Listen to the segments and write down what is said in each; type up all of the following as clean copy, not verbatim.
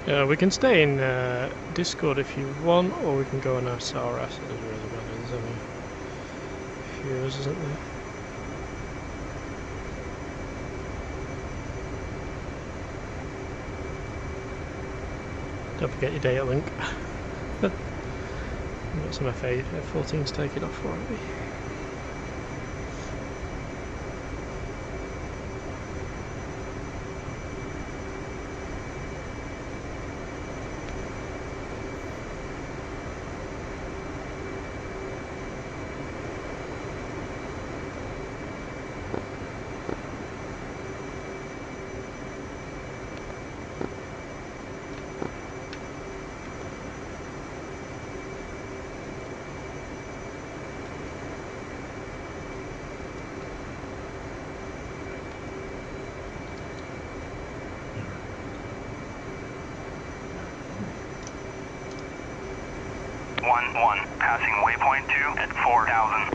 We can stay in Discord if you want, or we can go on SRS. It doesn't really matter. There's only a few of us, isn't there? Don't forget your data link. I've got some F14s taken off for me. Passing waypoint 2 at 4,000.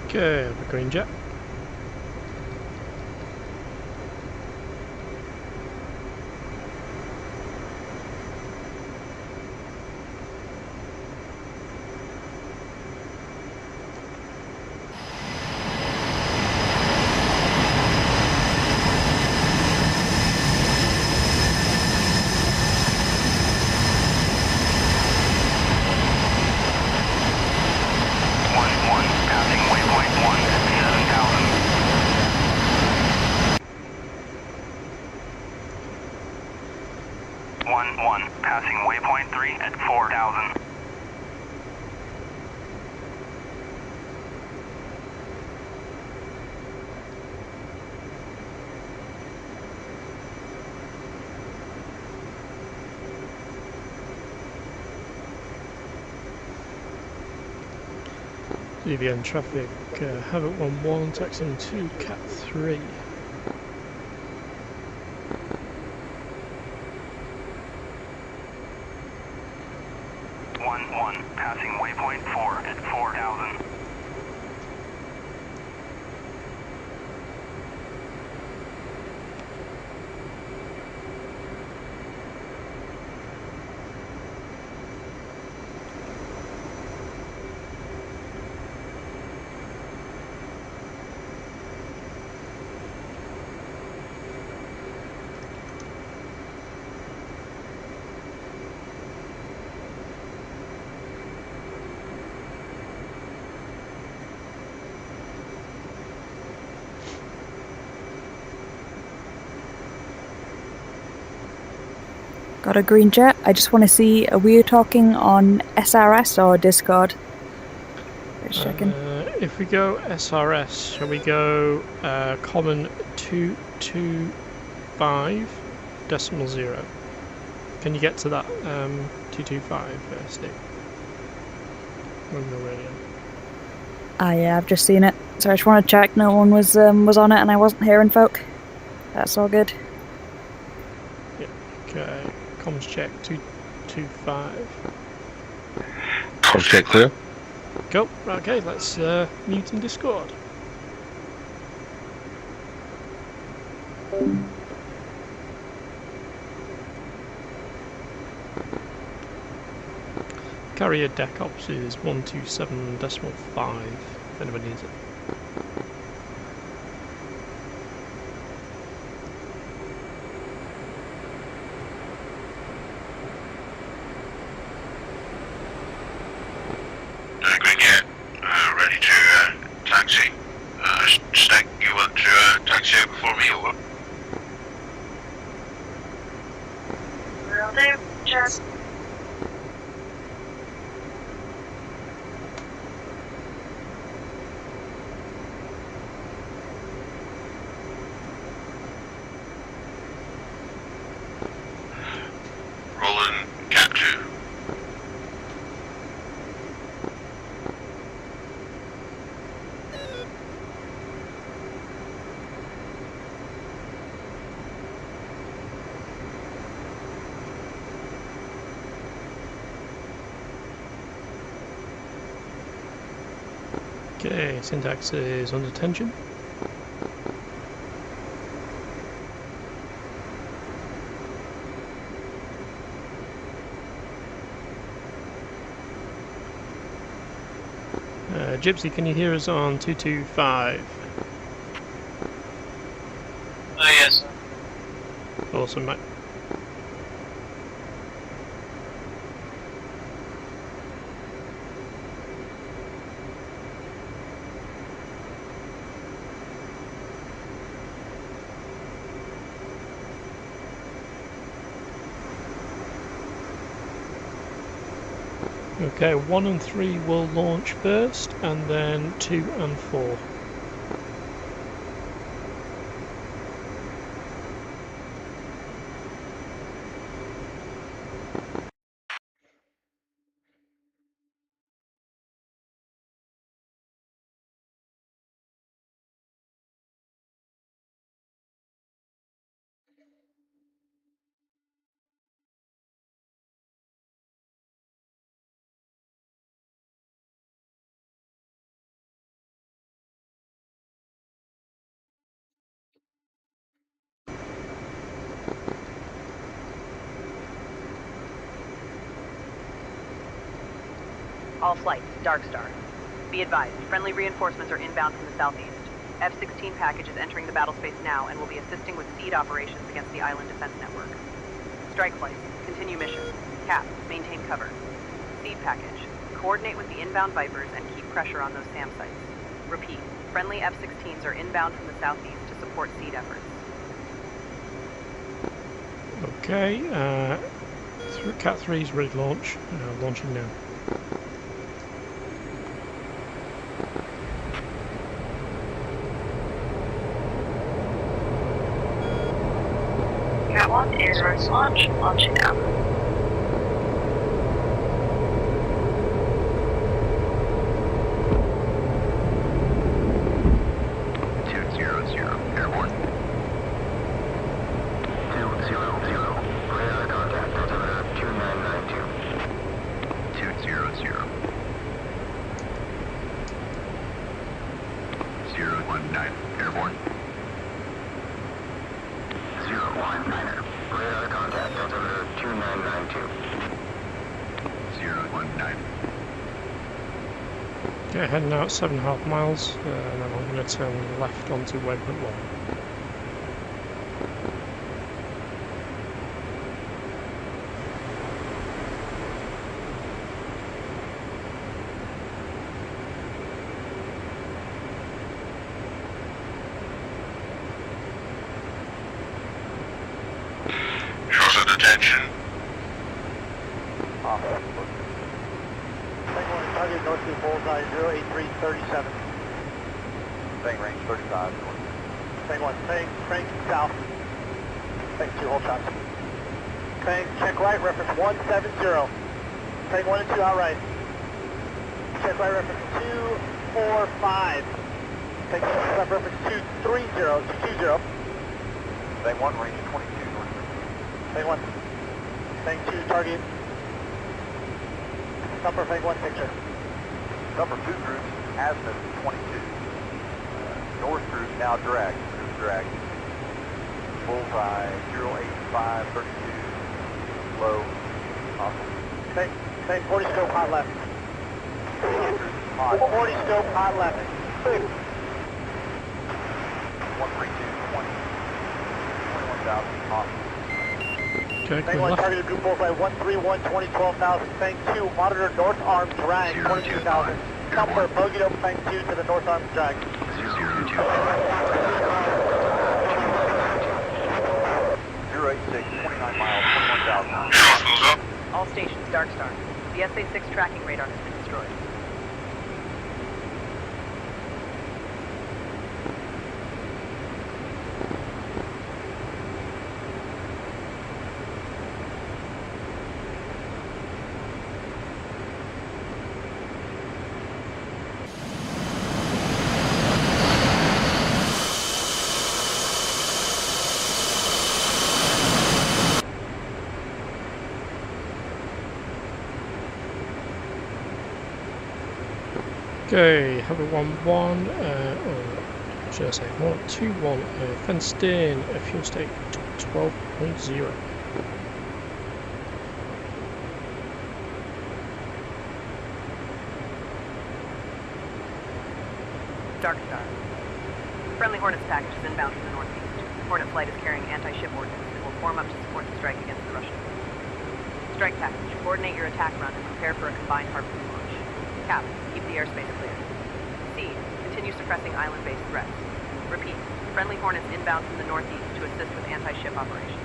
Okay, I have a green jet. Passing waypoint 3 at 4,000. DVN traffic, Havoc 1-1, taxiing to Cat 3. Passing waypoint 4 at 4,000. Got a green jet. I just want to see, are we talking on SRS or Discord? Just checking. If we go SRS, shall we go common 225.0? Can you get to that 225 stick on the radio? Ah, yeah, I've just seen it. So I just want to check no one was on it and I wasn't hearing folk. That's all good. Yeah, okay. Comms check 225. Comms check clear. Cool. Okay, let's mute in Discord. Carrier deck ops is 127.5 if anybody needs it. Green jet, ready to taxi. Stack, you want to taxi out before me, over? Will do. Just. Rolling Cat 2. Okay, syntax is under tension. Gypsy, can you hear us on 225? Yes, sir. Awesome, mate. Okay, 1 and 3 will launch first, and then 2 and 4. All flights, Dark Star. Be advised, friendly reinforcements are inbound from the southeast. F-16 package is entering the battle space now and will be assisting with seed operations against the island defense network. Strike flights, continue mission. Cap, maintain cover. Seed package, coordinate with the inbound Vipers and keep pressure on those SAM sites. Repeat, friendly F-16s are inbound from the southeast to support seed efforts. Okay, Cat 3 is ready to launch. Launching now. Cat 1 is ready to launch. Launching now. Airborne. 200. Radar contact. Altimeter 2992. 200. 019. Airborne. 019. Radar contact. Altimeter 2992. 019. Okay, heading out 7.5 miles, and then I'm going to turn left onto waypoint 1. Shows of detention. Target north to bullseye 08337. Bang range 35. Bang 1, Bang south. Bang 2, hold shots. Bang, check right, reference 170. Bang 1 and 2 outright. Check right, reference 245. Bang check left, reference 220. Bang 1, range 22 north. Bang 1. Bang 2, target. Number Bang 1 picture. Number 2 group, azimuth 22. North group now drag. Bullseye 08532. Low. Awesome. Bang 40 scope hot left. 40 scope hot left. 132 20. 21,000 hot. Okay, Bang go 1 left. targeted group bullseye 131 20 12,000. Bang 2 monitor north arm drag 22,000. Number bogeyed up Bang 2 to the north arm drag. 086 29 miles 21,000. Shows goes up. All stations, Dark Star. The SA-6 tracking radar has been destroyed. Okay, have a 1-1, or should I say 1-2-1, fenced in, fuel state 12.0. Dark Star. Friendly Hornets package is inbound from the northeast. Hornet flight is carrying anti-ship ordnance and will form up to support the strike against the Russians. Strike package, coordinate your attack run and prepare for a combined harpoon launch. Cap, keep the airspace clear. C, continue suppressing island-based threats. Repeat, friendly Hornets inbound from the northeast to assist with anti-ship operations.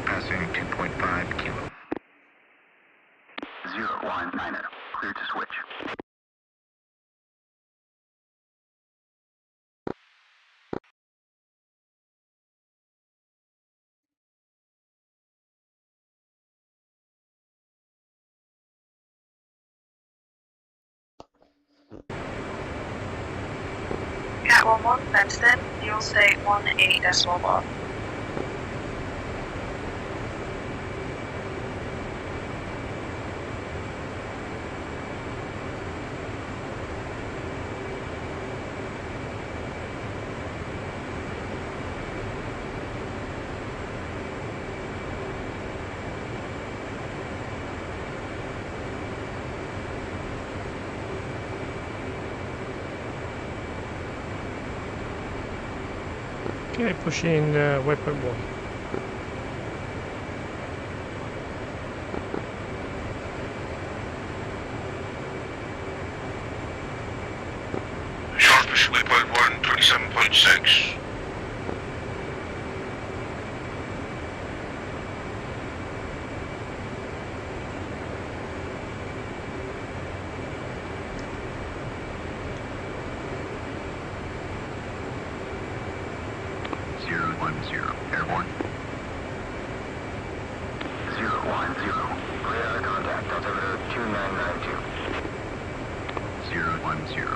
Passing 2.5 kilo. 019er, clear to switch. Cat 11, fenced in, fuel state 18.1. Okay, pushing waypoint 1. Sharpish waypoint 1, 27.6. Airborne. 010. Clear contact. Altimeter 2992. 010.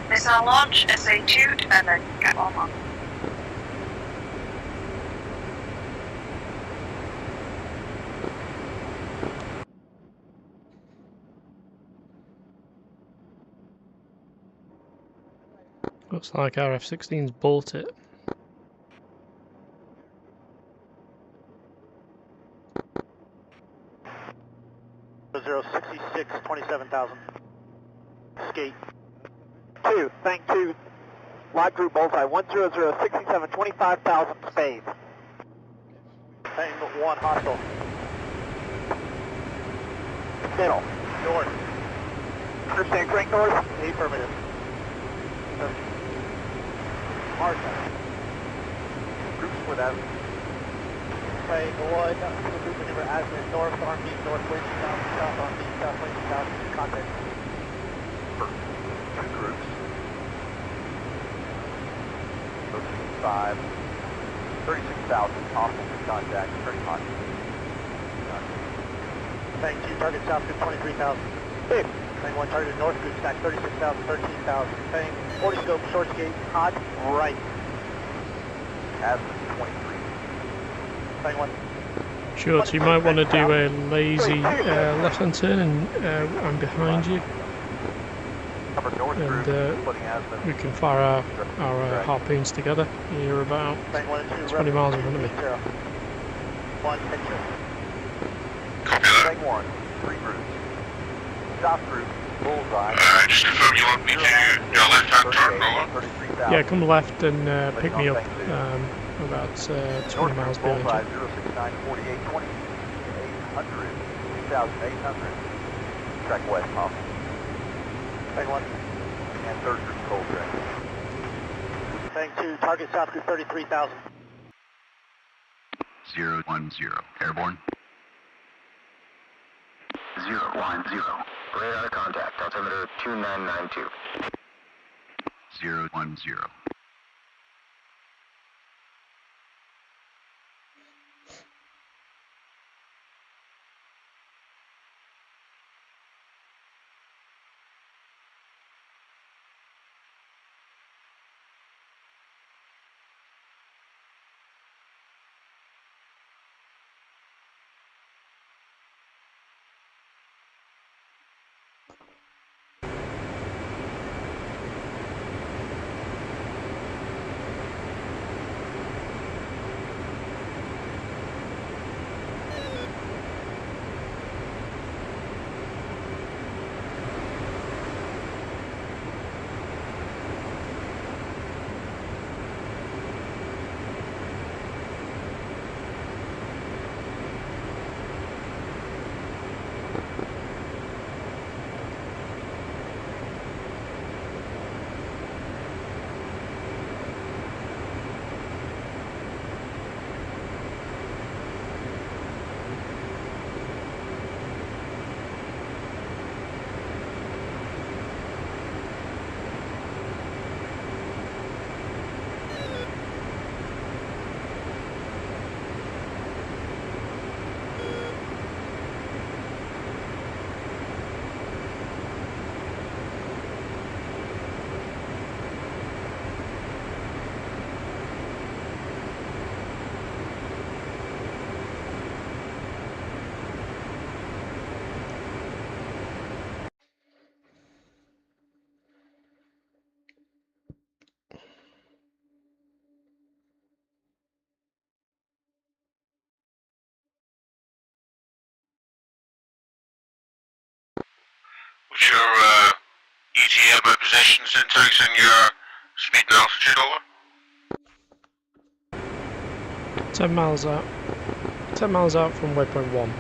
Missile launch, SA2, Defender, Cat 11. Looks like our F-16's bolt it. Zero 66, 27,000. Skate. 2, Fang 2, live group bullseye, 10067, 25,000 spade. Fang 1, hostile. Middle. North. Understand, crank north? Affirmative. Hard time. Group split out. Fang 1, group maneuver azimuth north, arm beat northwind, south, arm beat southwind, south, contact. Two groups. 5, 36,000, possible contact, pretty hot. Fang 2, target south, good 23,000. Big. Fang 1, target north, good stack, 36,000, 13,000. Fang 40 scope, short skate, hot, right. Azimuth 23. Fang 1. Sure, so you might want to do a lazy left-hand turn, and I'm behind you. And we can fire our harpoons together. You're about 20 miles in front of me. One picture. Copy that. Fang 1, 3 groups. Stop group, bullseye. Just confirm you want me to do a left-hand turn, over. Yeah, come left and pick me up about 20 miles behind you. 069, 48, 20, 800, 2,800. Track west, off. Fang 1. And third group cold track. Fang 2, target south group 33,000. 010. Airborne. 010. Radar contact. Altimeter 2992. 010. What's your ETA by position, syntax, and your speed and altitude, over? 10 miles out. 10 miles out from waypoint 1.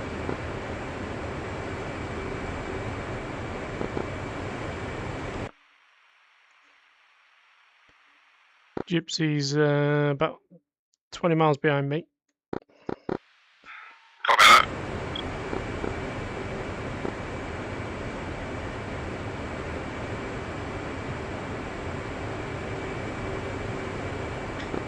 Gypsy's about 20 miles behind me. Copy that.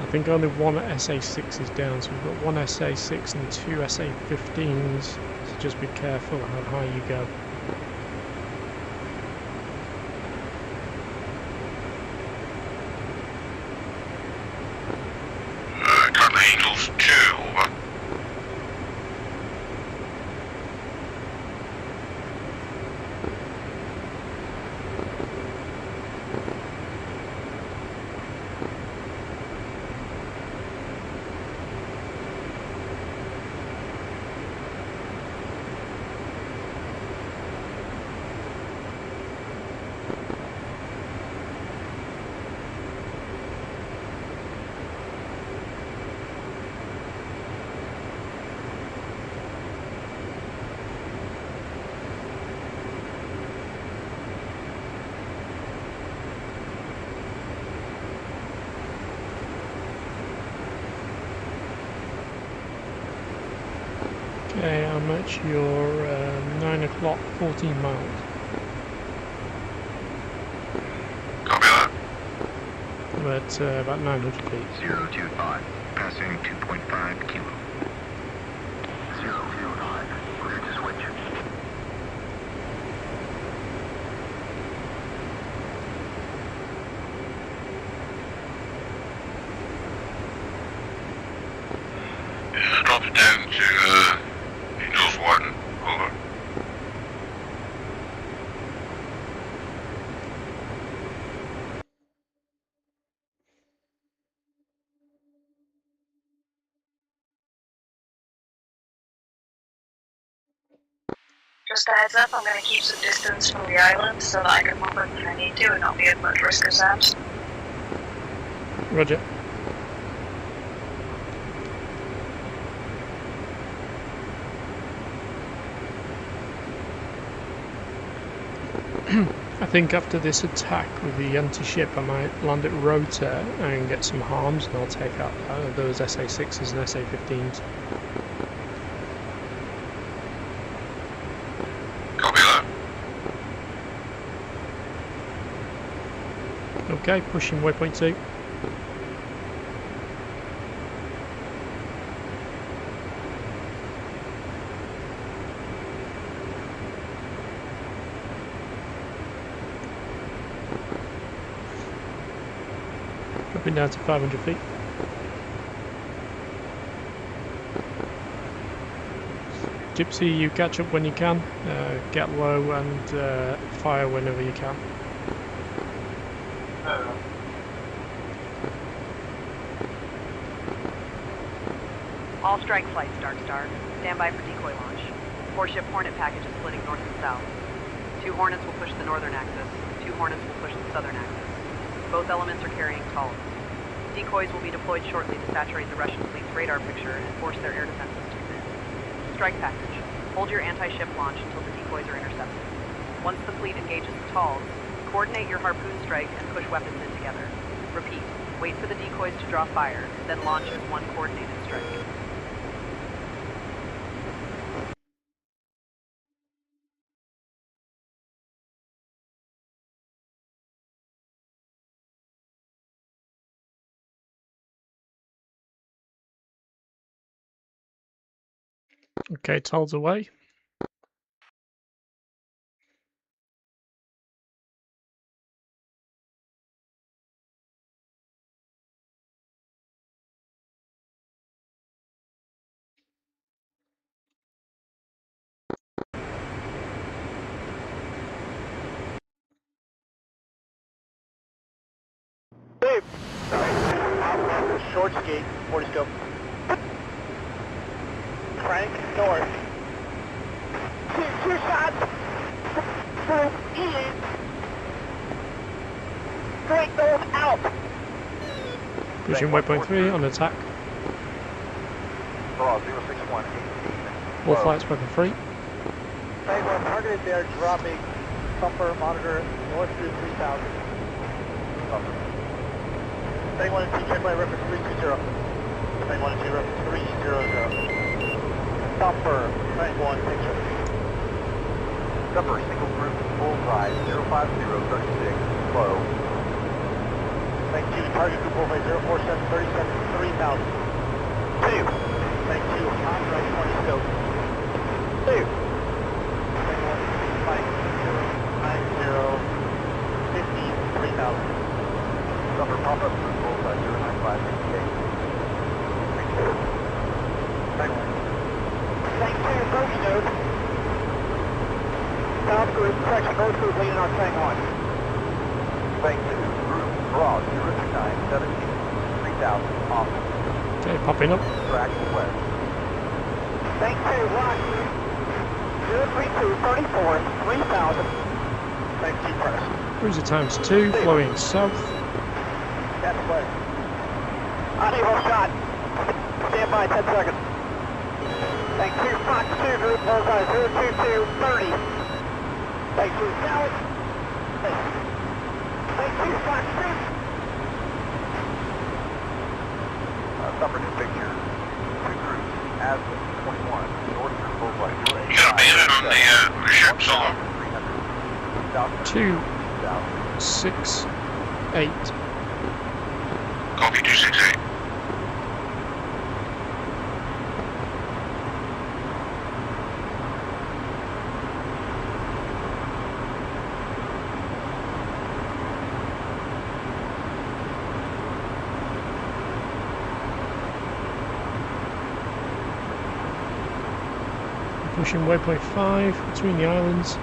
I think only one SA6 is down, so we've got one SA6 and two SA15s, so just be careful how high you go. Currently Angels 2, over. Okay, I'm at your 9 o'clock, 14 miles. Copy that. I'm at about 900 feet. 025. Passing 2.5 kilo. 009. Clear to switch. Drop it down to Angels 1, over. Just a heads up, I'm going to keep some distance from the island so that I can move in if I need to and not be at much risk of SAMs. Roger. I think after this attack with the anti-ship I might land at Rota and get some harms, and I'll take out those SA6s and SA15s. Okay, pushing waypoint 2. Dropping down to 500 feet. Gypsy, you catch up when you can, get low and fire whenever you can. All strike flights, Dark Star. Stand by for decoy launch. 4-ship Hornet package is splitting north and south. 2 Hornets will push the northern axis, 2 Hornets will push the southern axis. Both elements are carrying tolls. Decoys will be deployed shortly to saturate the Russian fleet's radar picture and force their air defenses to thin. Strike package. Hold your anti-ship launch until the decoys are intercepted. Once the fleet engages the tolls, coordinate your harpoon strike and push weapons in together. Repeat. Wait for the decoys to draw fire, then launch as one coordinated strike. Okay, tolls away. Dave! Short skate, 40 scope. Frank, north. Two shots! East! Straight north out! Pushing waypoint 3 on attack. Draw 061. All flights weapon free. Tank 1 targeted there, dropping bumper monitor north through 3000. Tank 1 and 2 check by reference 320. Tank 1 and 2 reference 300. Bumper, Tank 1 picture. Bumper, single group, bullseye, 05036, low. Tank 2, target group bullseye 04737, 3000. 2. Tank 2, hot right 20 scope. 2. Tank 1, Mike 090, 50, 3000. Bumper pop up group bullseye 09568. Tank 1. Tank 2, bogey node. South group, correction, north group leading on Tank 1. Tank 2, group, raw, 02917, 3000, off. Okay, popping up. Track west. Tank 2, watch. 032, 34, 3000. Tank 2, press. Cruiser times 2, flowing south. That's west. Audio shot. Stand by 10 seconds. Tank 2, Fox 2, group, bullseye 022, 30. Tank 2, south. Tank 2, Fox 2. Suffer new picture. 2 groups, Aspen 21, north through bullseye 089. You got a beaver on the ship, Solo? 2, 6, 8. Copy 268. Pushing waypoint 5 between the islands.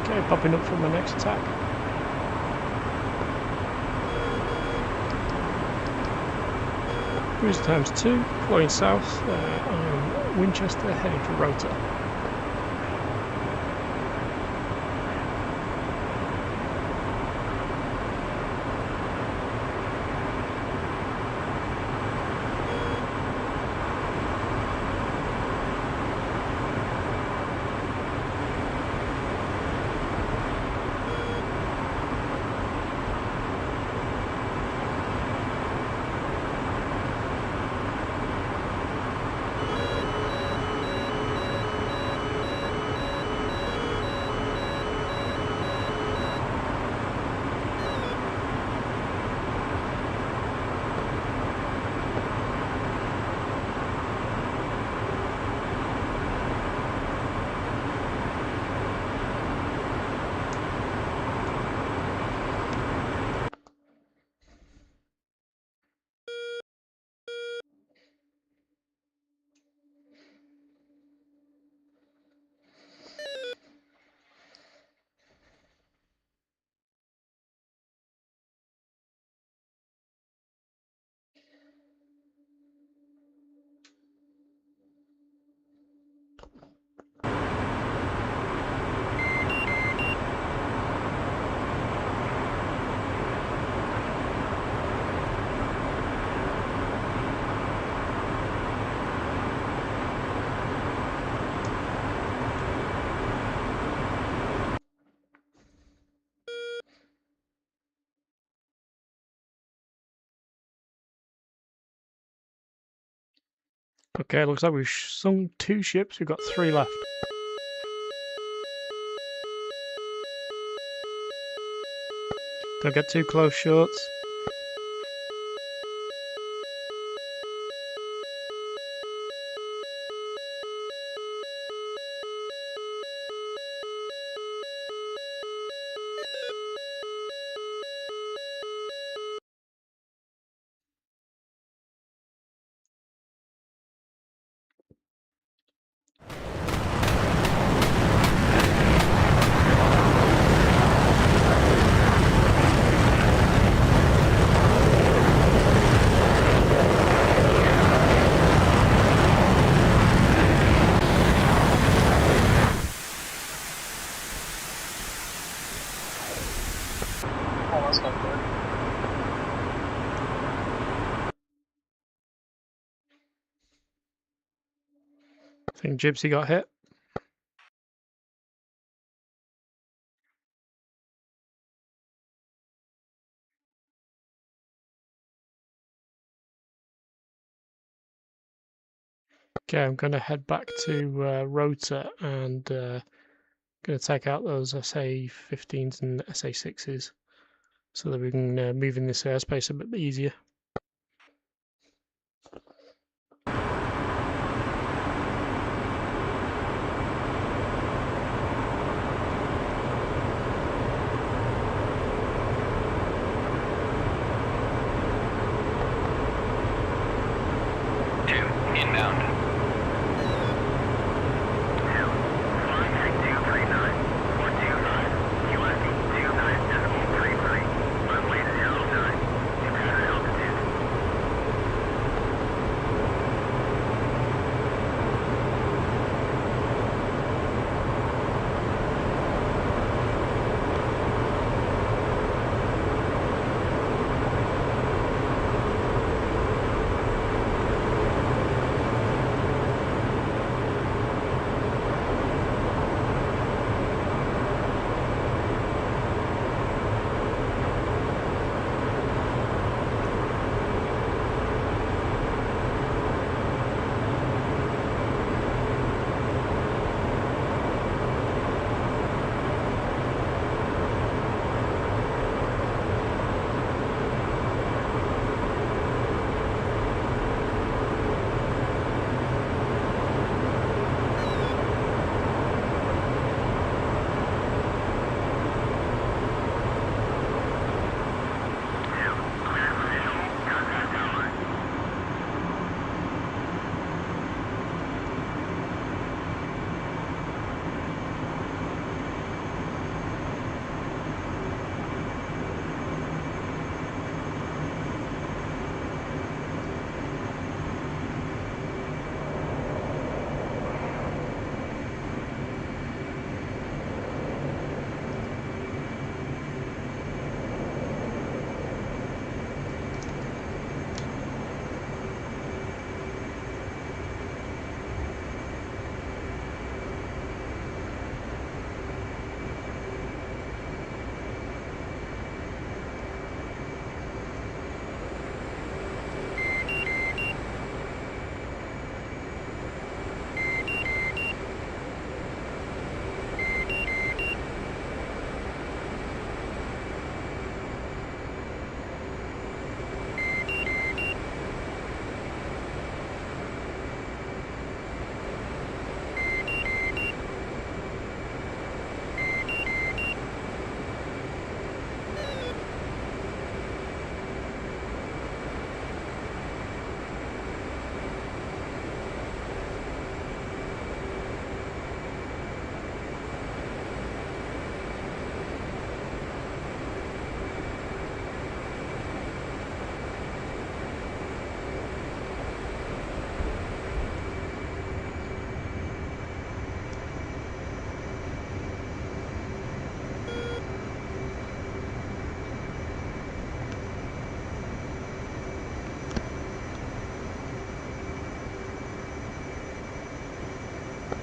Okay, popping up for my next attack. Cruise times 2, flowing south on Winchester, heading for Rota. Okay, looks like we've sunk 2 ships, we've got 3 left. Don't get too close, Shorts. Oh, that's not good. I think Gypsy got hit. Okay, I'm going to head back to Rota and going to take out those SA-15s and SA-6s so that we can move in this airspace a bit easier. Inbound.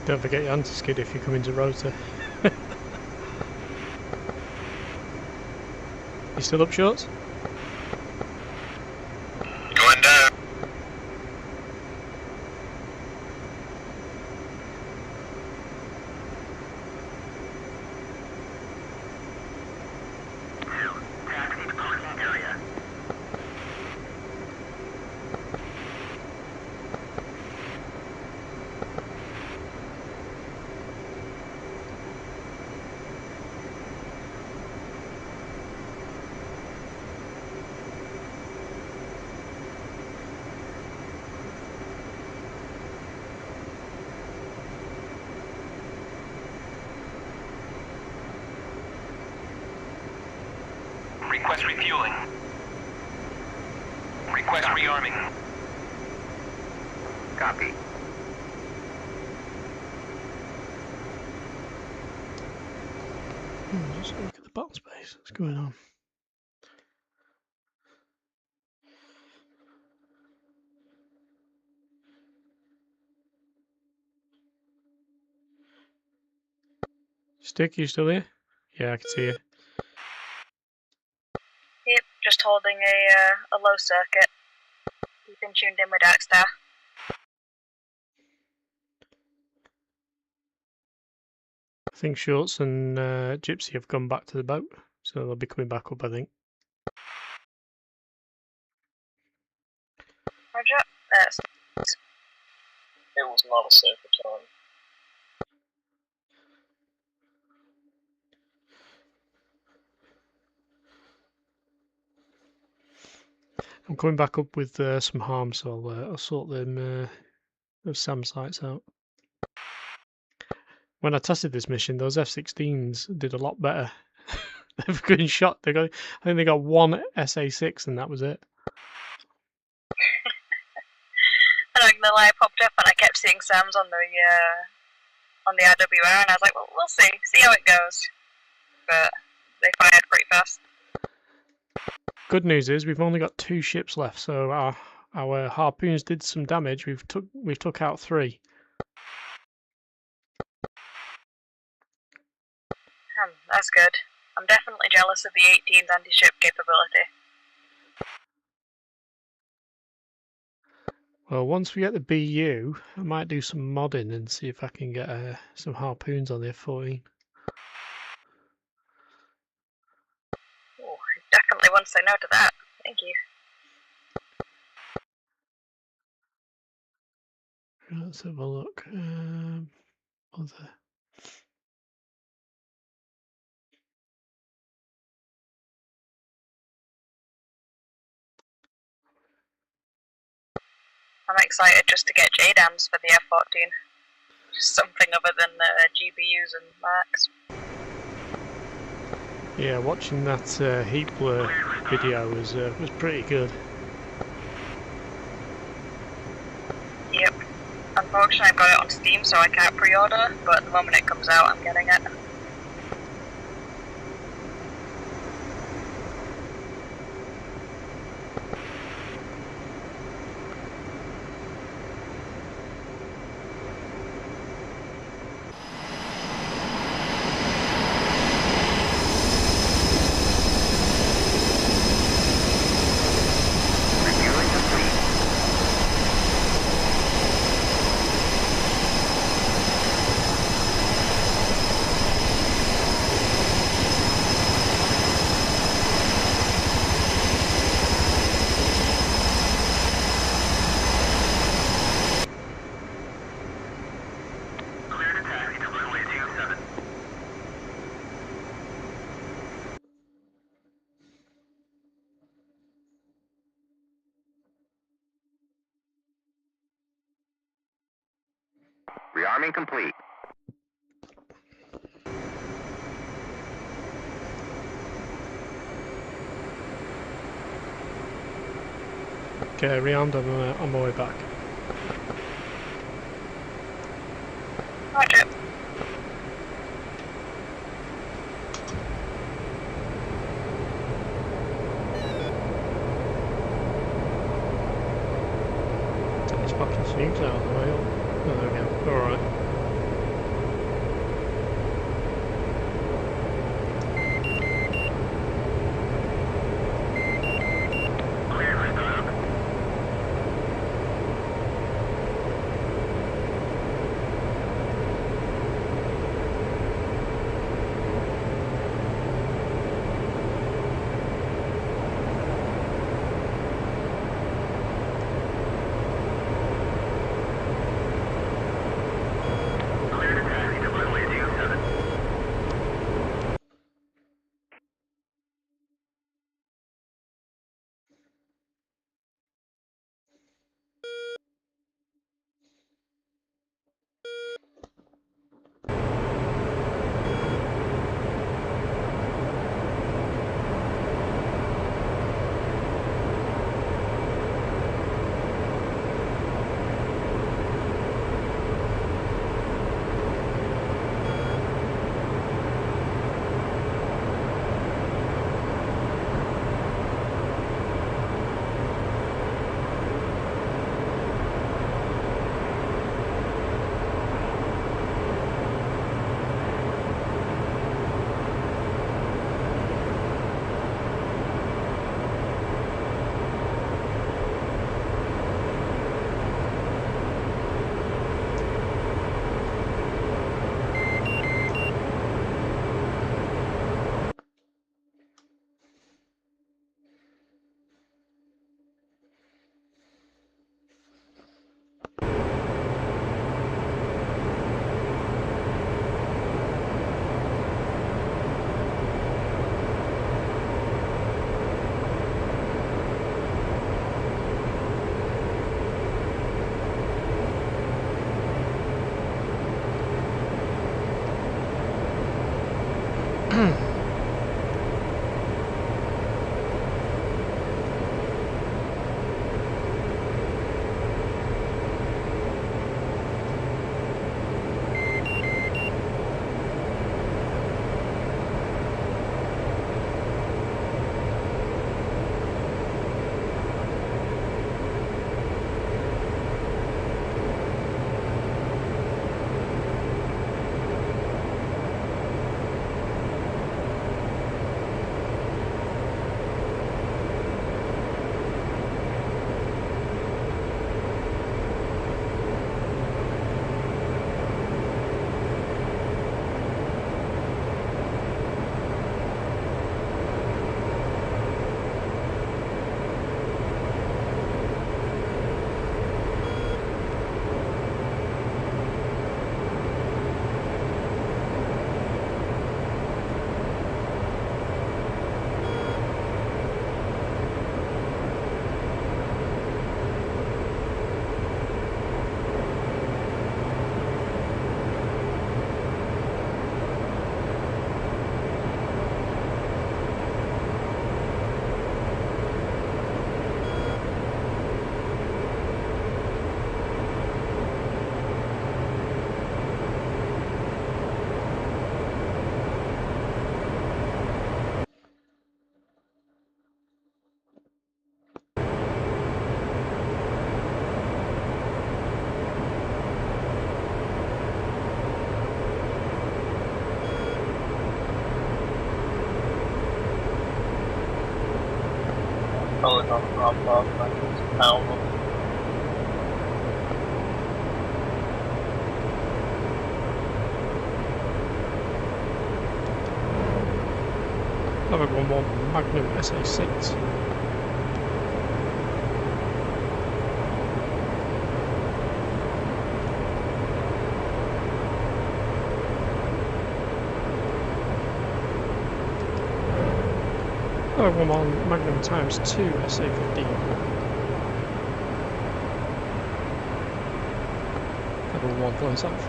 Don't forget your anti-skid if you come into Rota. You still up, Shorts? Going down. Request refueling. Request rearming. Copy. Let's have a look at the battle space. What's going on? Stick, you still here? Yeah, I can see you. Yep, just holding a low circuit. Keeping tuned in with Darkstar. I think Shorts and Gypsy have gone back to the boat, so they'll be coming back up, I think. Roger. It was not a safe return. I'm coming back up with some harm, so I'll sort them those SAM sites out. When I tested this mission, those F-16s did a lot better. They've been shot. I think they got one SA-6 and that was it. I'm not gonna lie, I popped up and I kept seeing Sam's on the RWR, and I was like, well, we'll see how it goes. But they fired pretty fast. Good news is we've only got 2 ships left, so our harpoons did some damage. We've took out 3. That's good. I'm definitely jealous of the 18's anti-ship capability. Well, once we get the BU, I might do some modding and see if I can get some harpoons on the F-14. Oh, definitely won't say no to that. Thank you. Let's have a look. Other. I'm excited just to get JDAMs for the F-14. Just something other than GBUs and Marks. Yeah, watching that heat blur video was pretty good. Yep. Unfortunately, I've got it on Steam, so I can't pre-order, but the moment it comes out, I'm getting it. Rearming complete. Okay, rearmed on my way back. Roger. Take these fucking fumes out of the way. Oh, there we go. Alright. Calling on ramp up, pound them. Another 1-1 Magnum SA6. Another 1-1 Magnum times 2 SA15. Level 1 flown south.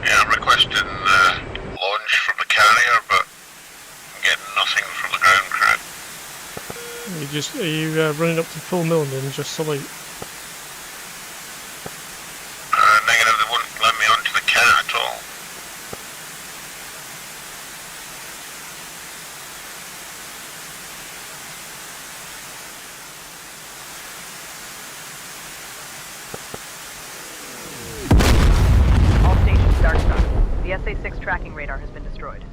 Yeah, I'm requesting launch from the carrier, but I'm getting nothing from the ground crew. Are you running up to full million and just salute? Negative, they wouldn't let me onto the car at all. All stations, Dark Star. The SA-6 tracking radar has been destroyed.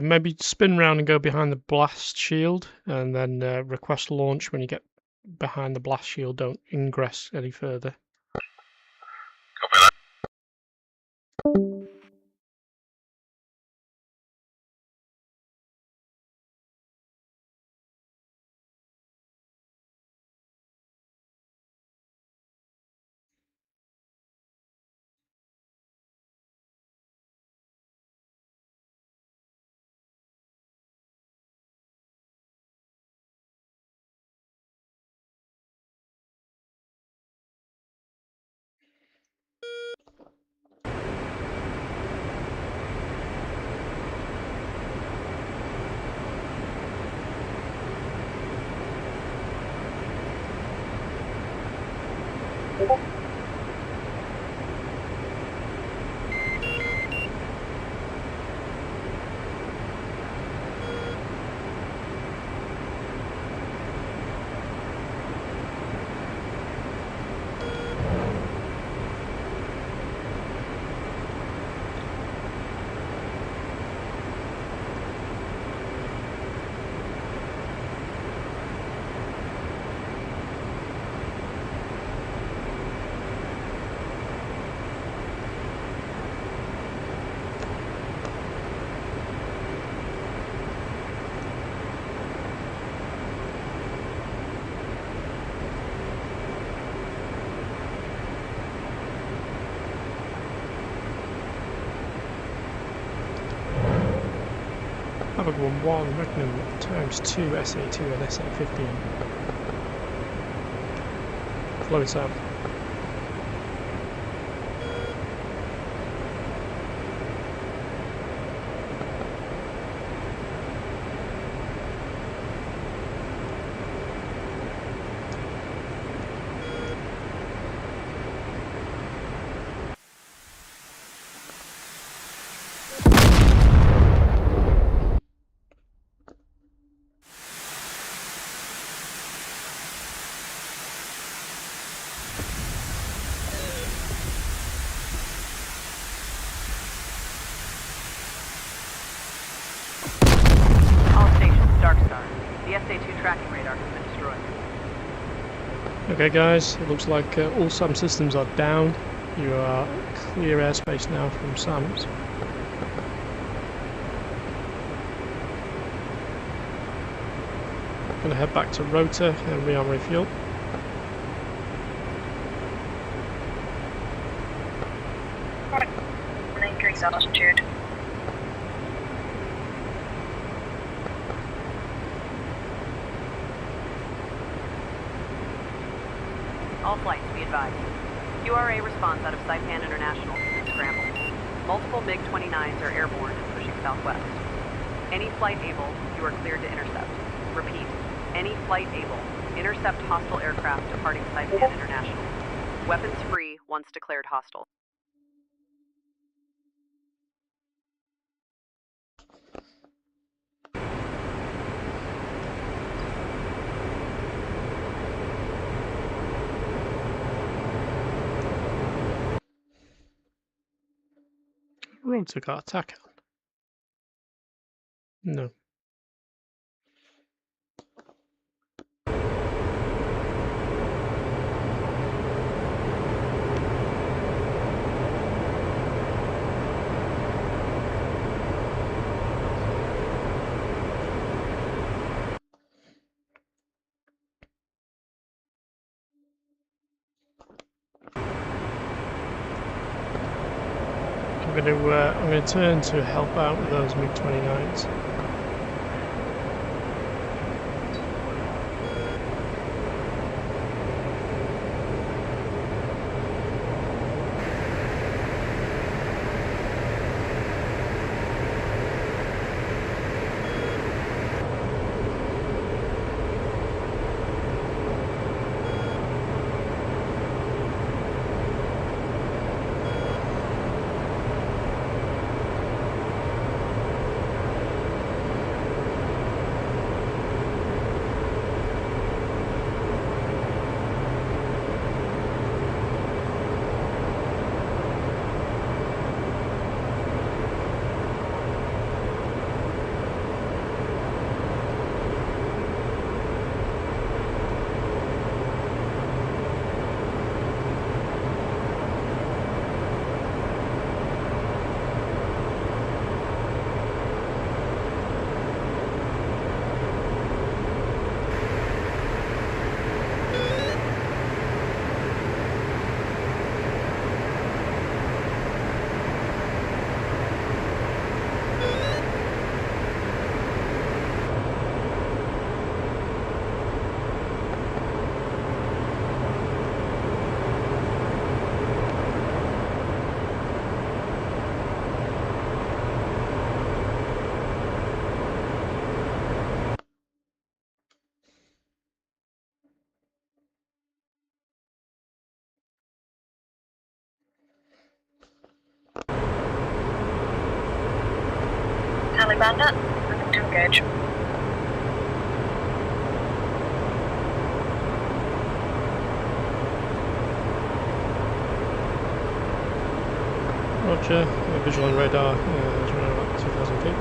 Maybe spin round and go behind the blast shield, and then request launch when you get behind the blast shield. Don't ingress any further. Copy that. Have a 1-1 Magnum times 2 SA2 and SA15. Flow south. The SA-2 tracking radar has been destroyed. Okay guys, it looks like all SAM systems are down. You are clear airspace now from SAMs. Gonna head back to rotor and rearm refuel. Increase altitude. All flights be advised. QRA response out of Saipan International has been scrambled. Multiple MiG-29s are airborne and pushing southwest. Any flight able, you are cleared to intercept. Repeat, any flight able, intercept hostile aircraft departing Saipan International. Weapons free once declared hostile. Rotor got attack on. No. I'm going to turn to help out with those MiG-29s. Tally Bandit, looking to engage. Roger, visual on radar is around about 2,000 feet.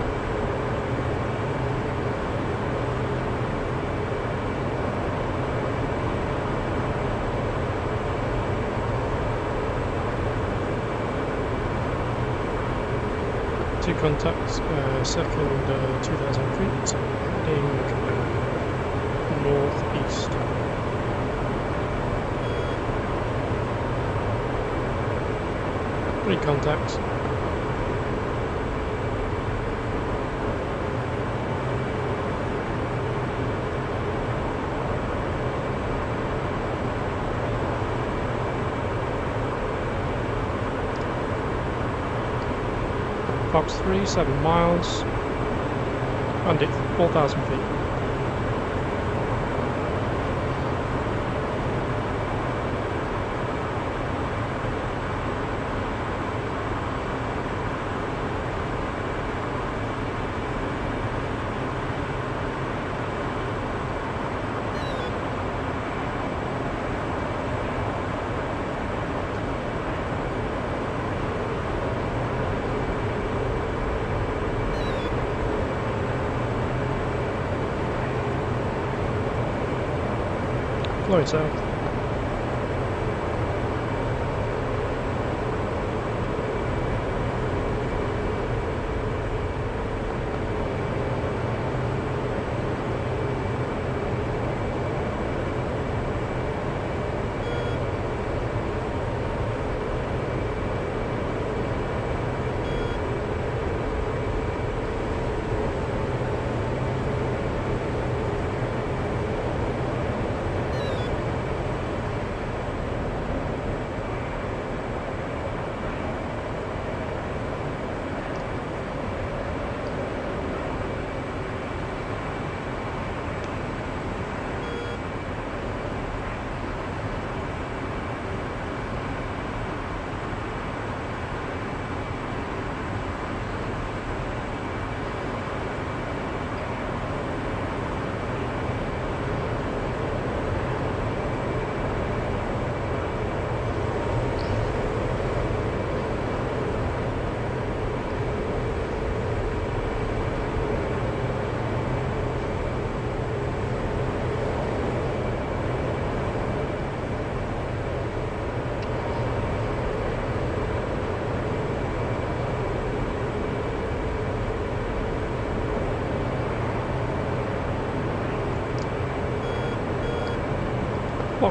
Two contacts, second 2,000 feet, heading northeast. Three contacts. Fox 3, 7 miles, and it's 4,000 feet. Deploy south.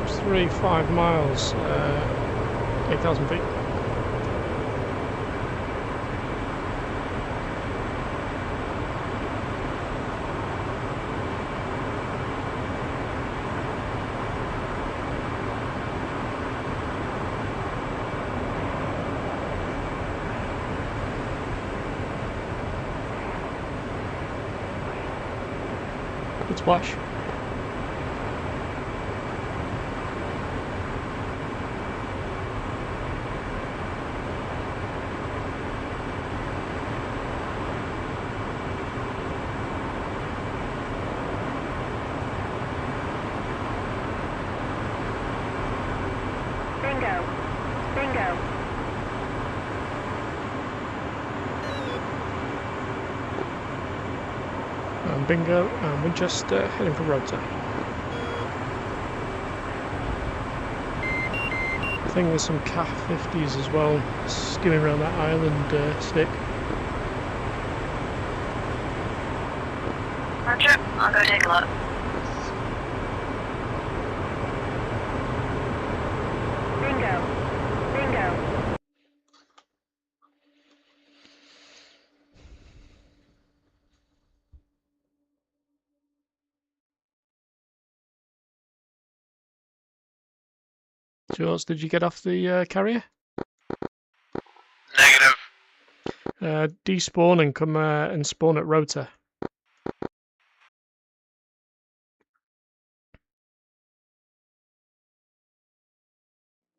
Ops 3, 5 miles, 8,000 feet. Good splash. Bingo. Bingo. And bingo, and we're just heading for Rota. I think there's some CAF 50s as well, skimming around that island stick. Roger, I'll go take a look. Bingo. Bingo. George, did you get off the carrier? Negative. Despawn and come and spawn at Rota.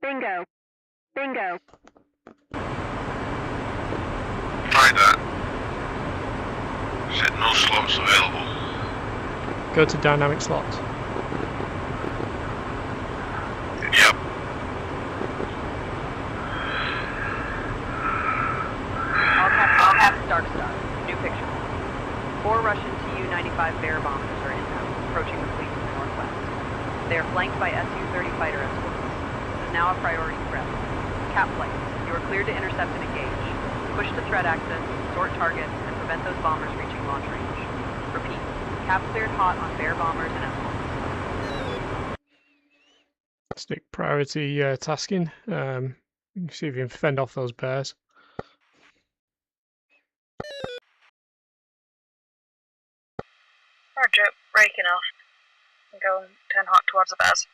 Bingo. Bingo. Try that. Said no slots available. Go to dynamic slots. Yep. All caps Dark Star. New picture. 4 Russian Tu-95 Bear bombers are inbound, approaching the fleet from the northwest. They are flanked by Su-30 fighter escorts. This is now a priority threat. Cap flights. You are cleared to intercept and engage. Push the threat axis, sort targets, and prevent those bombers reaching launch range. Repeat. Cap cleared hot on Bear bombers and escorts. Stick priority tasking. You can see if you can fend off those bears. Roger, breaking off. And go and turn hot towards the bears.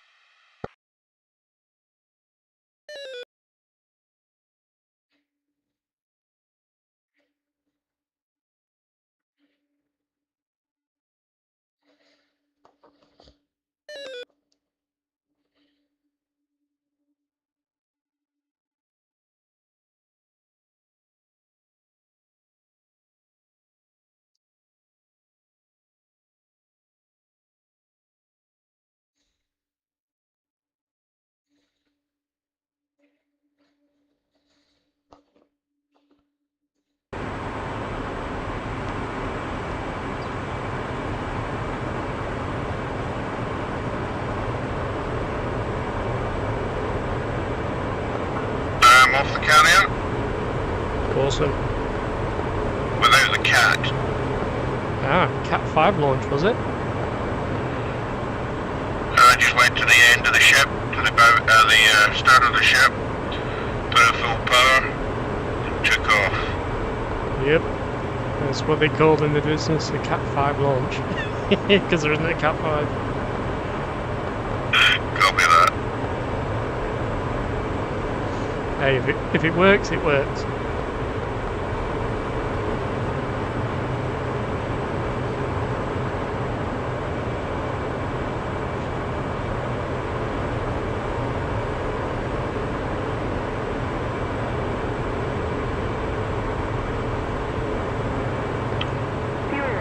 Off the carrier. Awesome. Without the cat. Ah, Cat 5 launch, was it? I just went to the end of the ship, to the stern of the ship, put it full power, and took off. Yep. That's what they called in the business the Cat 5 launch. Because there isn't a Cat 5. Copy that. Hey, if it works, it works.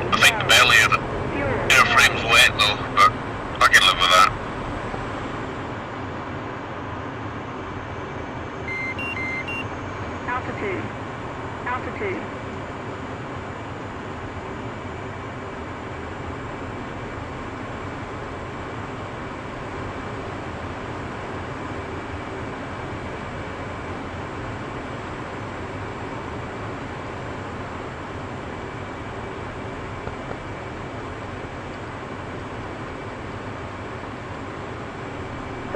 I think the belly of the airframe's wet though, but I can live with that. Altitude. Altitude.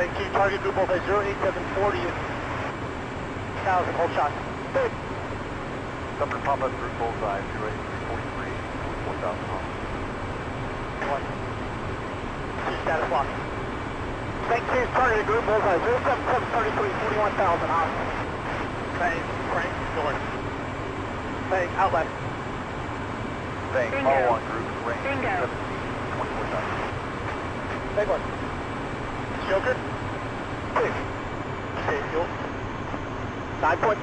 Thank you. Target group bullseye 08740 1,000. Hold shot. Number pop up group bullseye 08343 4,000 off. 1. 2 status lock. Thank you. Target group bullseye 07733 41,000 off. Bang. Frank. North. Bang. Outlet. Bang. Bingo. Follow on group range Bingo. 17 24,000. Big one. Joker. 6. Save fuel. 9.5.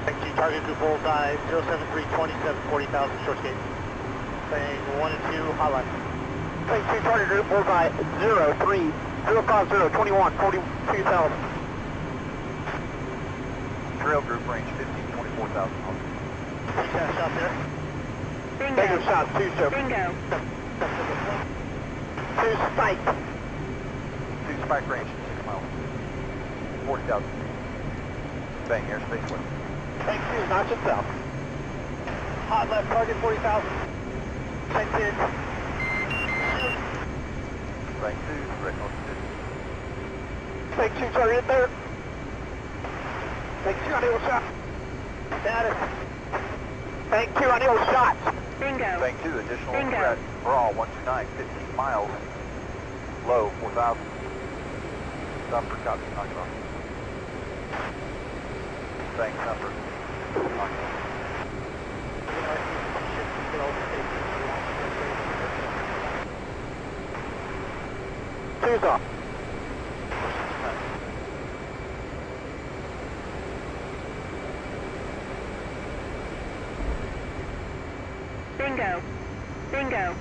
Thank you. Target group bullseye 07327 40,000 short skate. Bang 1 and 2 hotline. Thank you. Target group bullseye 03050 21 42,000. Trail group range 15 24,000 off. 2 status shots there. Bingo. Negative shots. 2 Joker. Bingo. 2 spike. 2 spike range 6 miles. 40,000. Bang airspace west. Thank you. Notch it south. Hot left. Target 40,000. Checked in. Bang 2 red north 50. Thank you. Target there. Thank you. On the shot. Status. Thank you. On the shots. Bingo. Bang 2 additional Bingo. threat. Brawl 129 15 miles. Low 4,000. Stop for copy. Knock it off. Bang number. Knock it off. Two's off. Bingo. Bingo.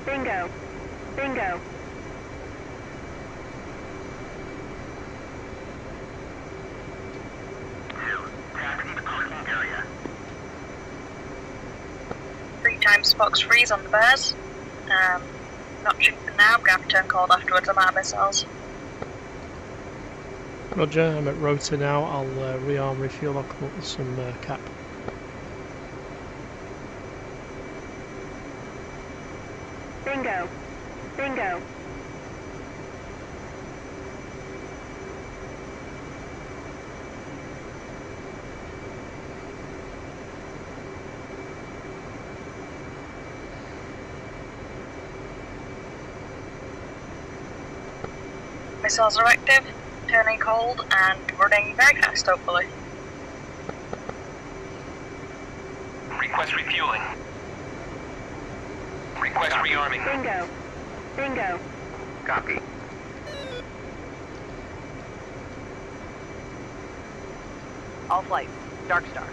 Bingo. Bingo. Three times Fox freeze on the bears. Not shooting now, I'm going to have to turn cold afterwards, I'm out of missiles. Roger, I'm at rotor now. I'll rearm, refuel, I'll come up with some cap. Bingo. Bingo. Missiles are active, turning cold and running very fast, hopefully. Request refueling. Request rearming. Bingo. Bingo. Copy. All flights. Dark Star.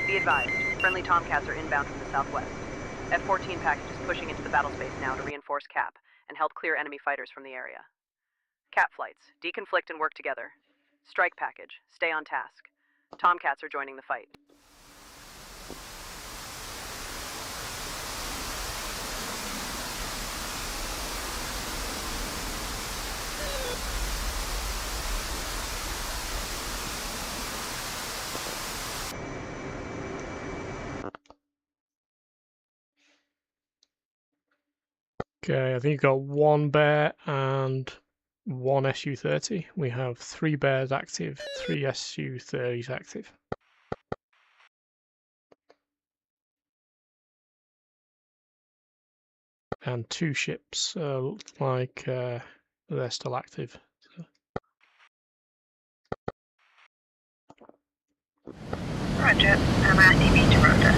Be advised, friendly Tomcats are inbound from the southwest. F-14 package is pushing into the battle space now to reinforce CAP and help clear enemy fighters from the area. CAP flights, deconflict and work together. Strike package, stay on task. Tomcats are joining the fight. Okay, I think you've got one bear and one SU-30. We have 3 bears active, 3 SU-30s active. And 2 ships look like they're still active. Roger, I'm RTB to rotor.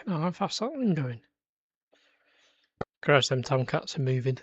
Oh, how fast that one going? Christ, them Tomcats are moving.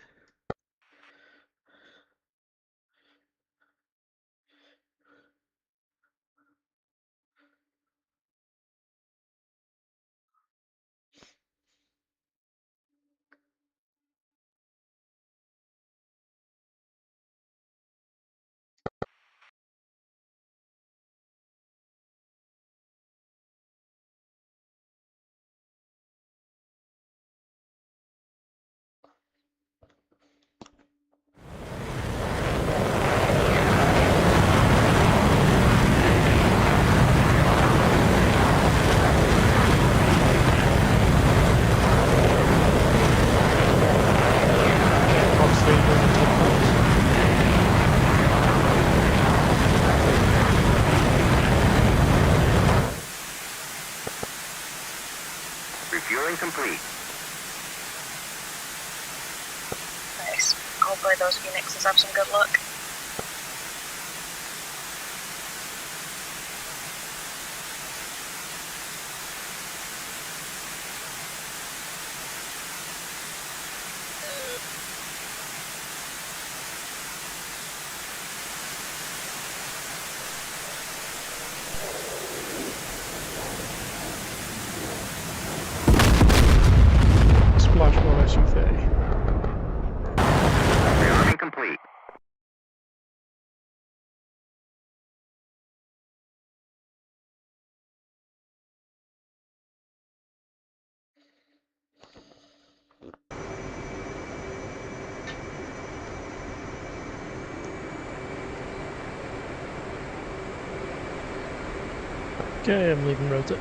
Refueling complete. Nice. Hopefully those Phoenixes have some good luck. Splash one SU-30. Rearming complete. Okay, I'm leaving rotor.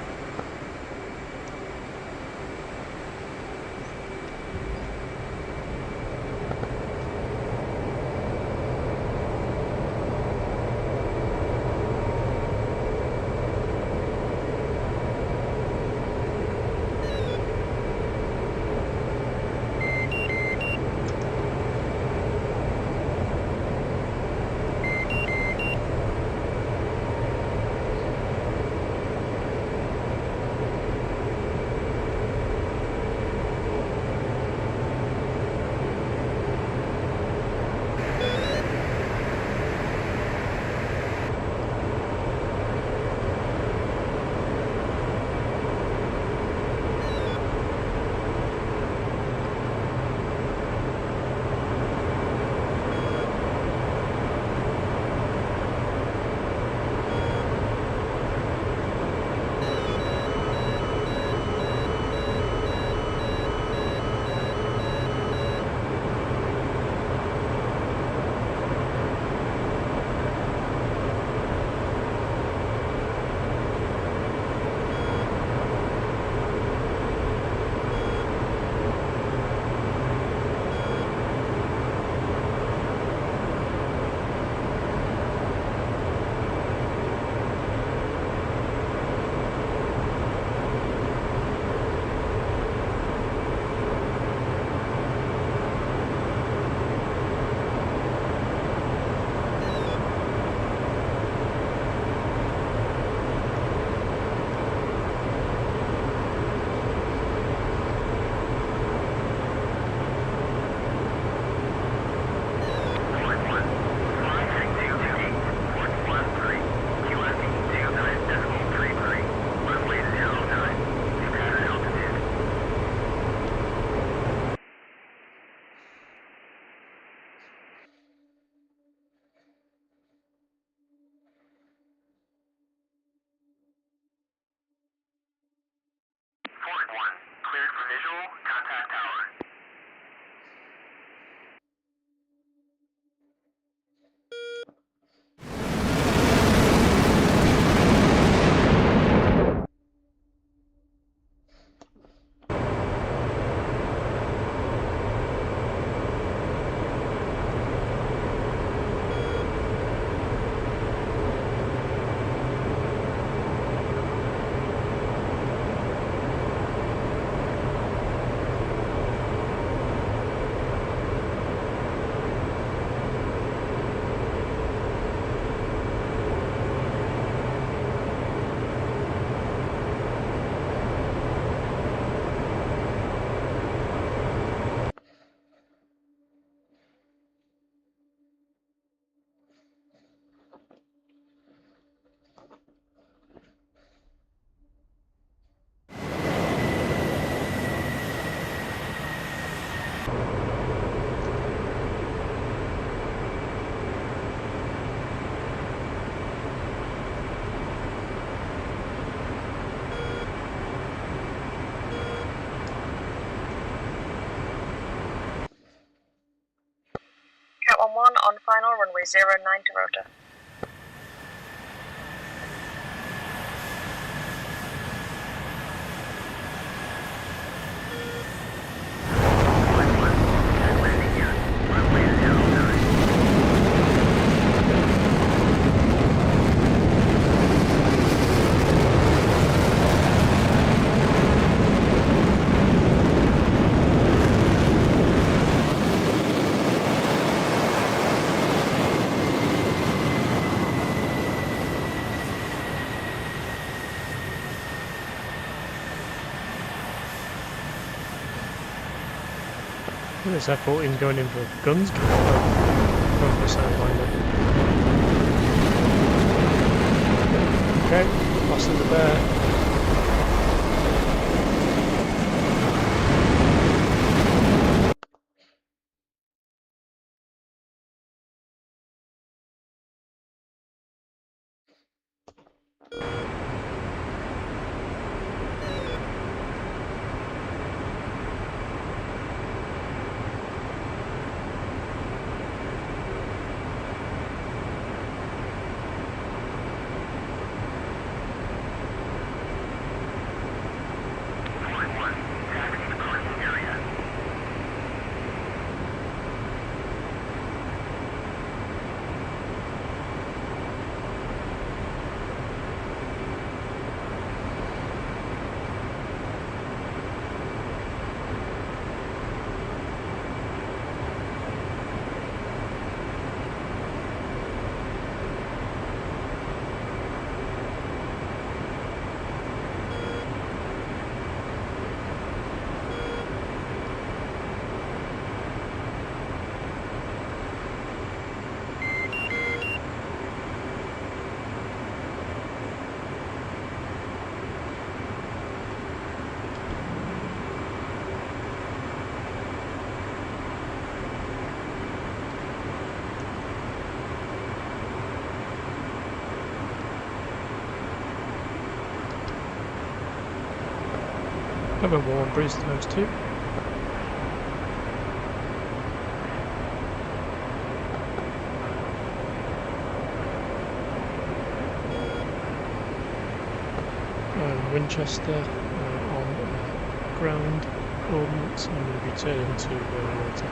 on final, runway 09 to rota. There's F-14 going in for guns. Going for a sidewinder. Okay, lost in the bear. Have a warm breeze to those two. And Winchester on ground coordinates, and we'll be turning to water.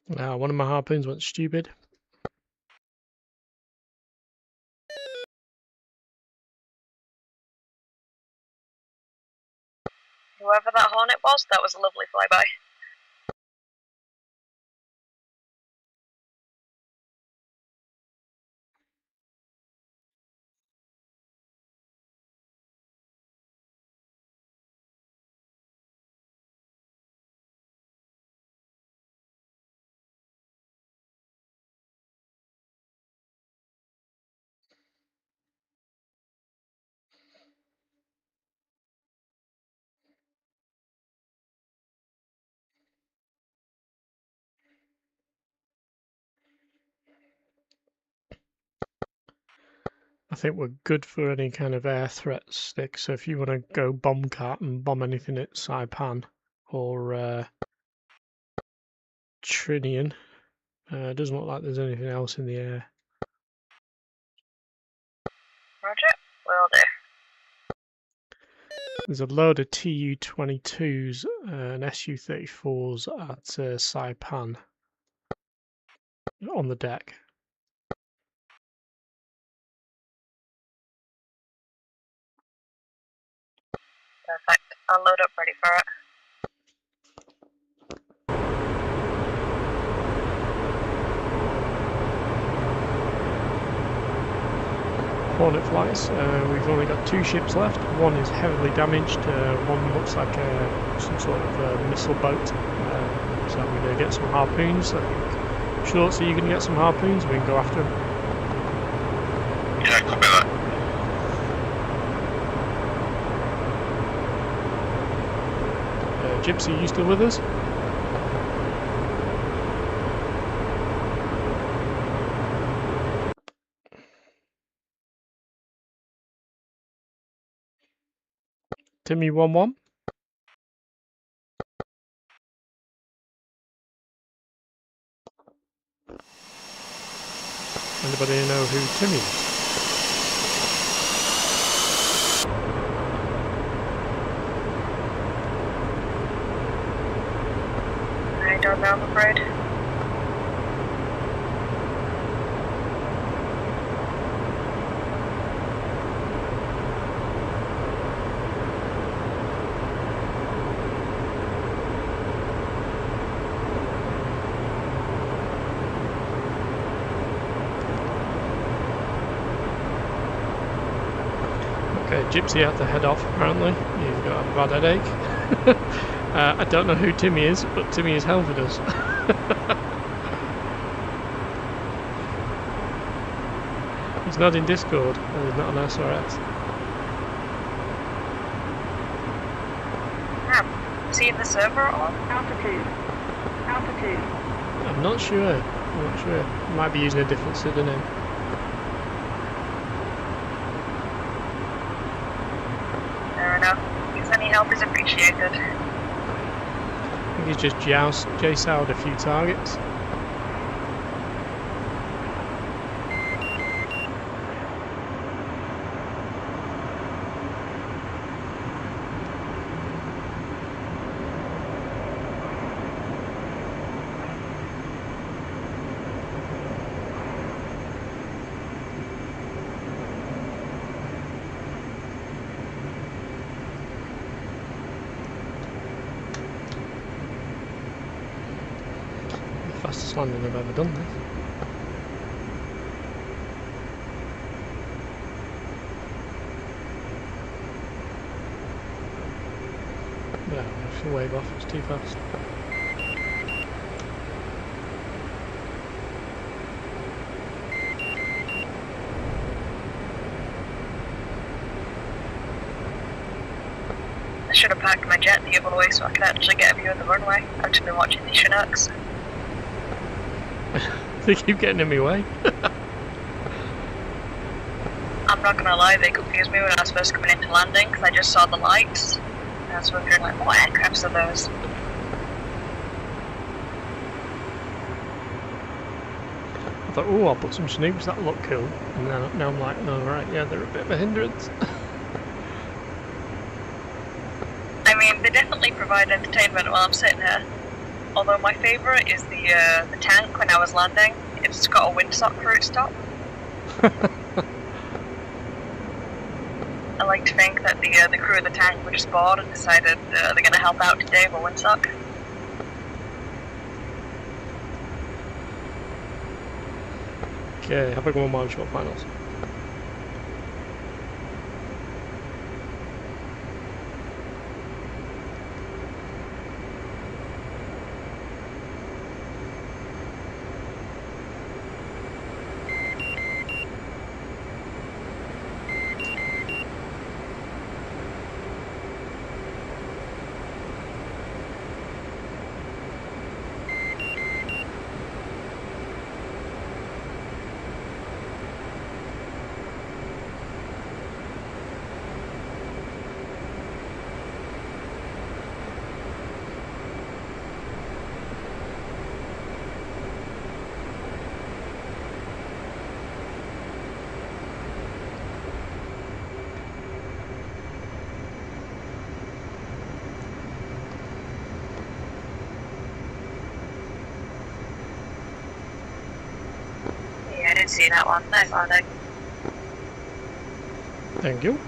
Now, one of my harpoons went stupid. Whoever that Hornet was, that was a lovely flyby. I think we're good for any kind of air threat stick, so if you want to go bombcart and bomb anything at Saipan or Tinian, it doesn't look like there's anything else in the air. There's a load of Tu-22s and Su-34s at Saipan on the deck. Perfect. I'll load up ready for it. Hornet flights. We've only got 2 ships left. One is heavily damaged. One looks like some sort of missile boat. So I'm going to get some harpoons. I think Short, so you can get some harpoons. We can go after them. Yeah, copy that. Gypsy, you still with us? Timmy 1-1. Anybody know who Timmy is? I don't know, I'm afraid. Okay, Gypsy had to head off apparently. He's got a bad headache. I don't know who Timmy is, but Timmy is helping us. He's not in Discord, and he's not on SRS. Is he in the server at all? Altitude. Altitude. I'm not sure. I'm not sure. He might be using a different pseudonym. Fair enough. If any help is appreciated. I think he's just J-Sowed a few targets. Fastest landing I've ever done this. Yeah, I should wave off, it's too fast. I should have packed my jet the other way so I could actually get a view of the runway. I've just been watching the Chinooks. They keep getting in my way. I'm not gonna lie, they confused me when I was first coming into landing because I just saw the lights. And I was wondering, like, what aircrafts are those? I thought, oh, I'll put some snoops, that'll look cool. And then, now I'm like, oh right, yeah, they're a bit of a hindrance. I mean, they definitely provide entertainment while I'm sitting here. Although my favourite is the tank when I was landing. It's got a windsock for its top. I like to think that the crew of the tank were just bored and decided they're going to help out today with a windsock. Okay, have a go on my short finals. didn't see that one. Nice landing. Thank you.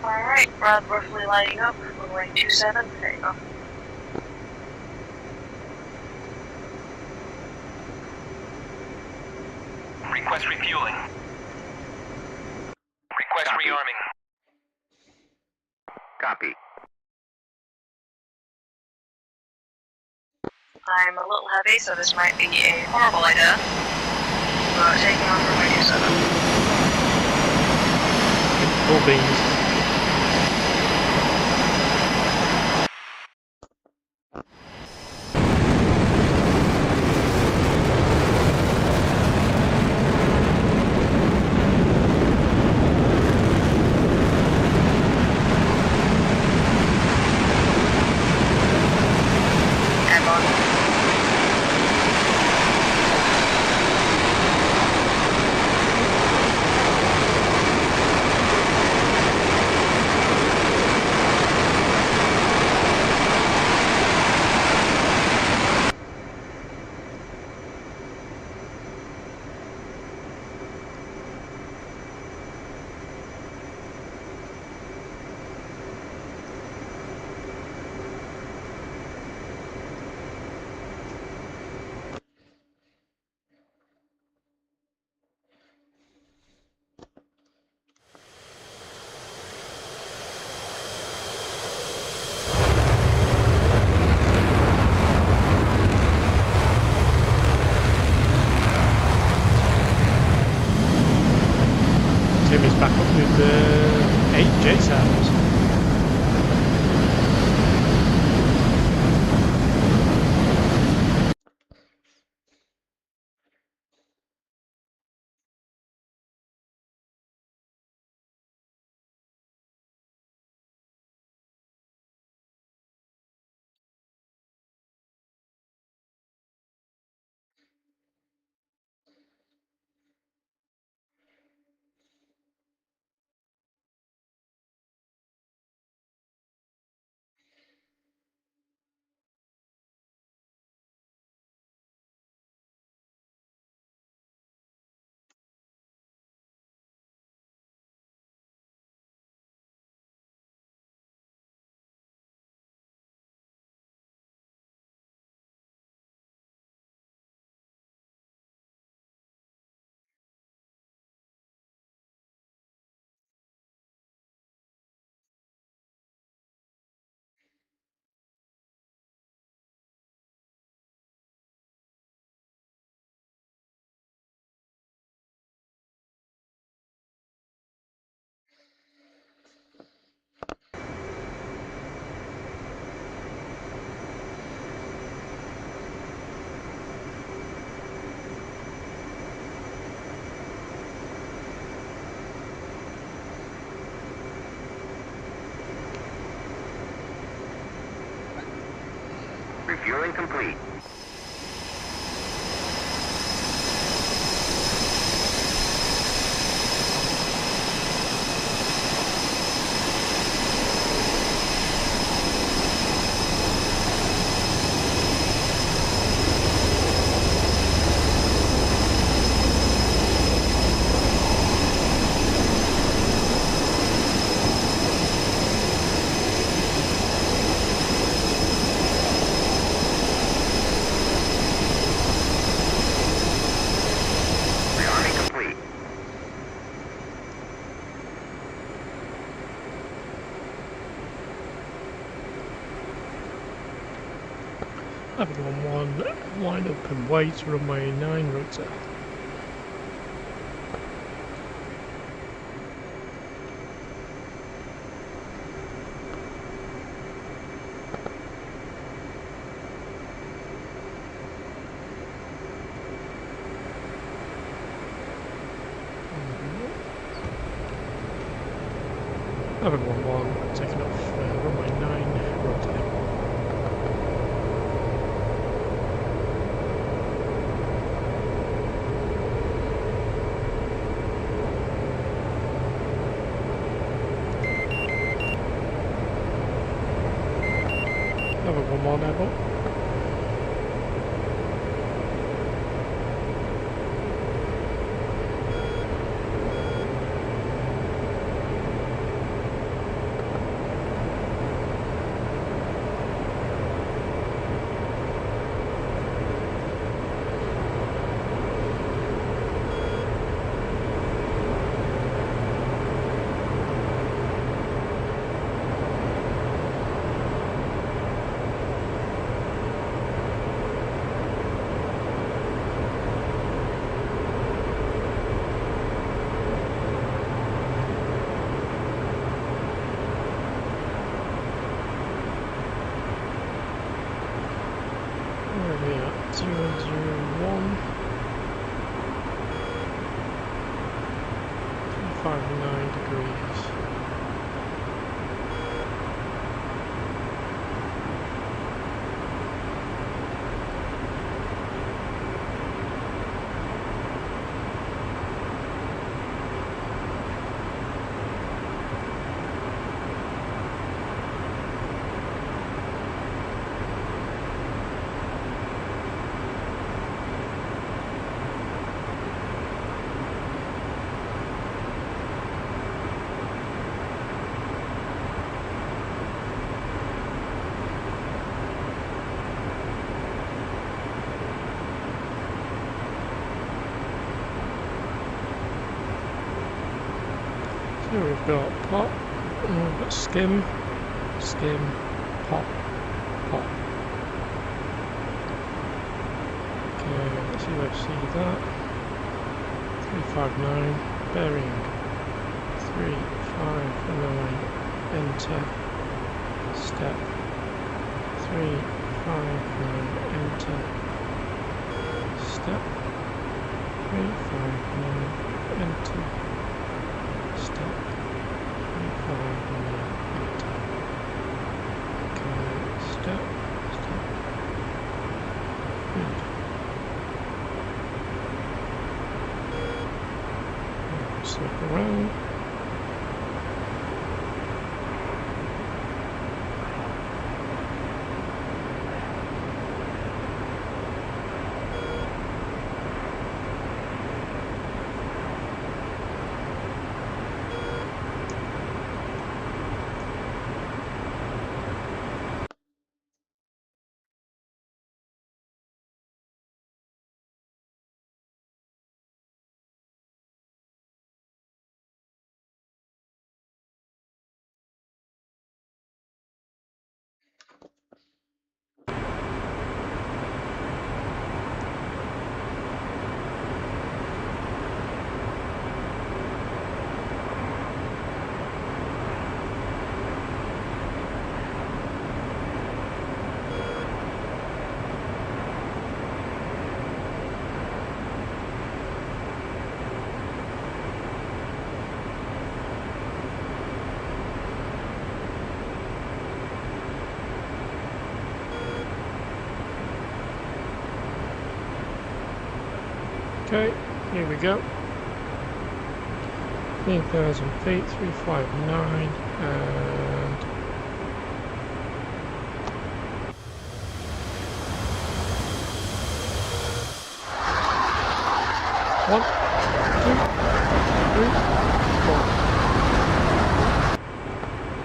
Alright, we're roughly lining up. Runway 27, there you go. Request refueling. Request Copy. rearming. Copy. I'm a little heavy, so this might be a horrible idea. But taking off runway 27. Full beans. Tim is back up with 8 JSATs. Refueling complete. Everyone one, line up and wait, runway 9 rotor. Having 1-1, taking off runway 9, rotate. Having 1-1 airborne. Where are we at? 001. 359 degrees. Here we've got pop, we've got skim, skim, pop, pop. Okay, let's see where to see that. 359, bearing 359, enter, step, 359, enter, step, 359, enter, step, 359, enter, okay, step, step, good. Circle around. Okay, here we go. 3,000 feet, 359, and one, two, three, four.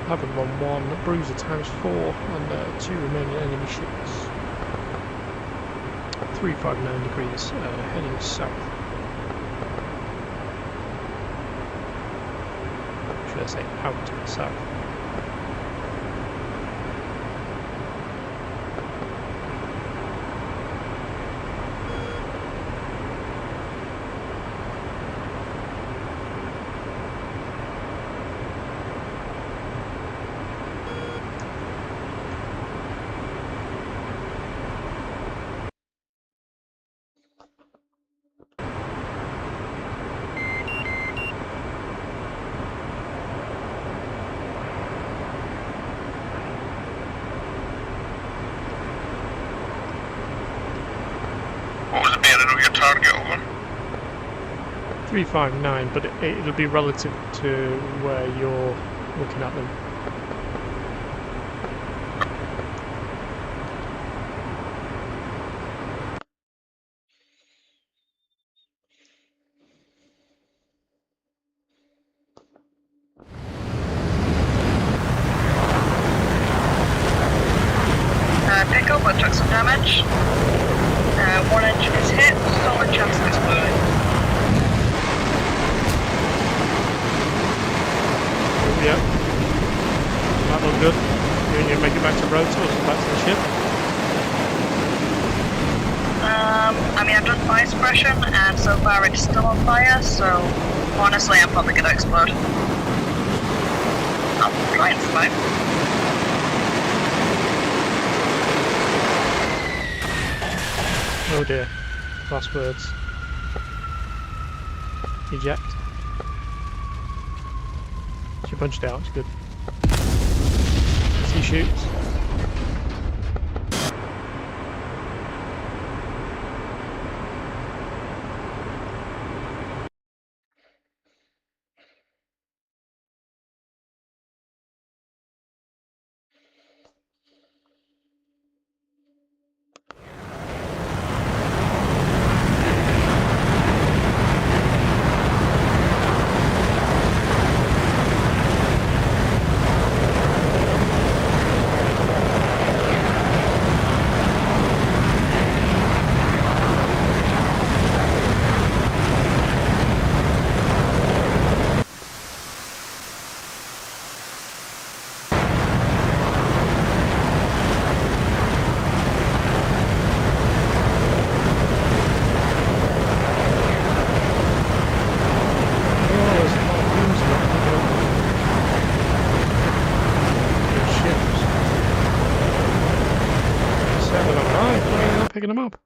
Having 1-1, bruiser times 4 on 2 remaining enemy ships. 359 degrees, heading south. Should I say out to the south? target, over. 359, but it'll be relative to where you're looking at them. Pick up, but took some damage. One engine is hit, solid chance of exploding. Yeah. That looked good. You think you'll make it back to rotor or back to the ship? I mean, I've done fire suppression, and so far it's still on fire, so honestly, I'm probably gonna explode. I'll try and survive. Oh dear. Last words. Eject. She punched out, it's good. She shoots. Picking them up.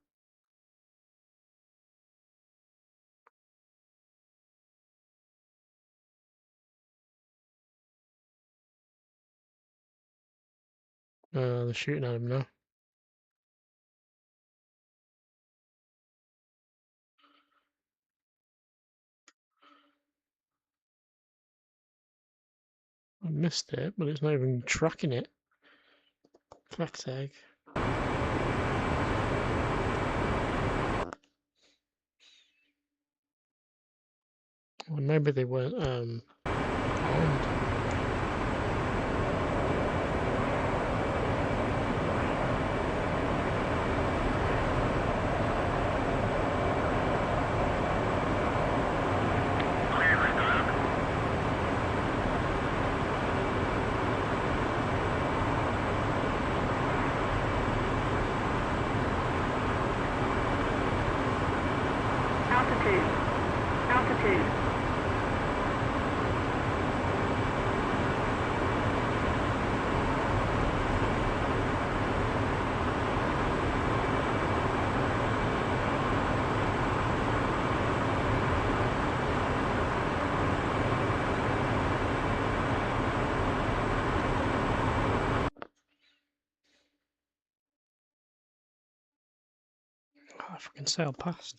They're shooting at him now. I missed it, but it's not even tracking it. Flag tag. Well, maybe they weren't armed. Altitude. Oh, I fucking sailed past.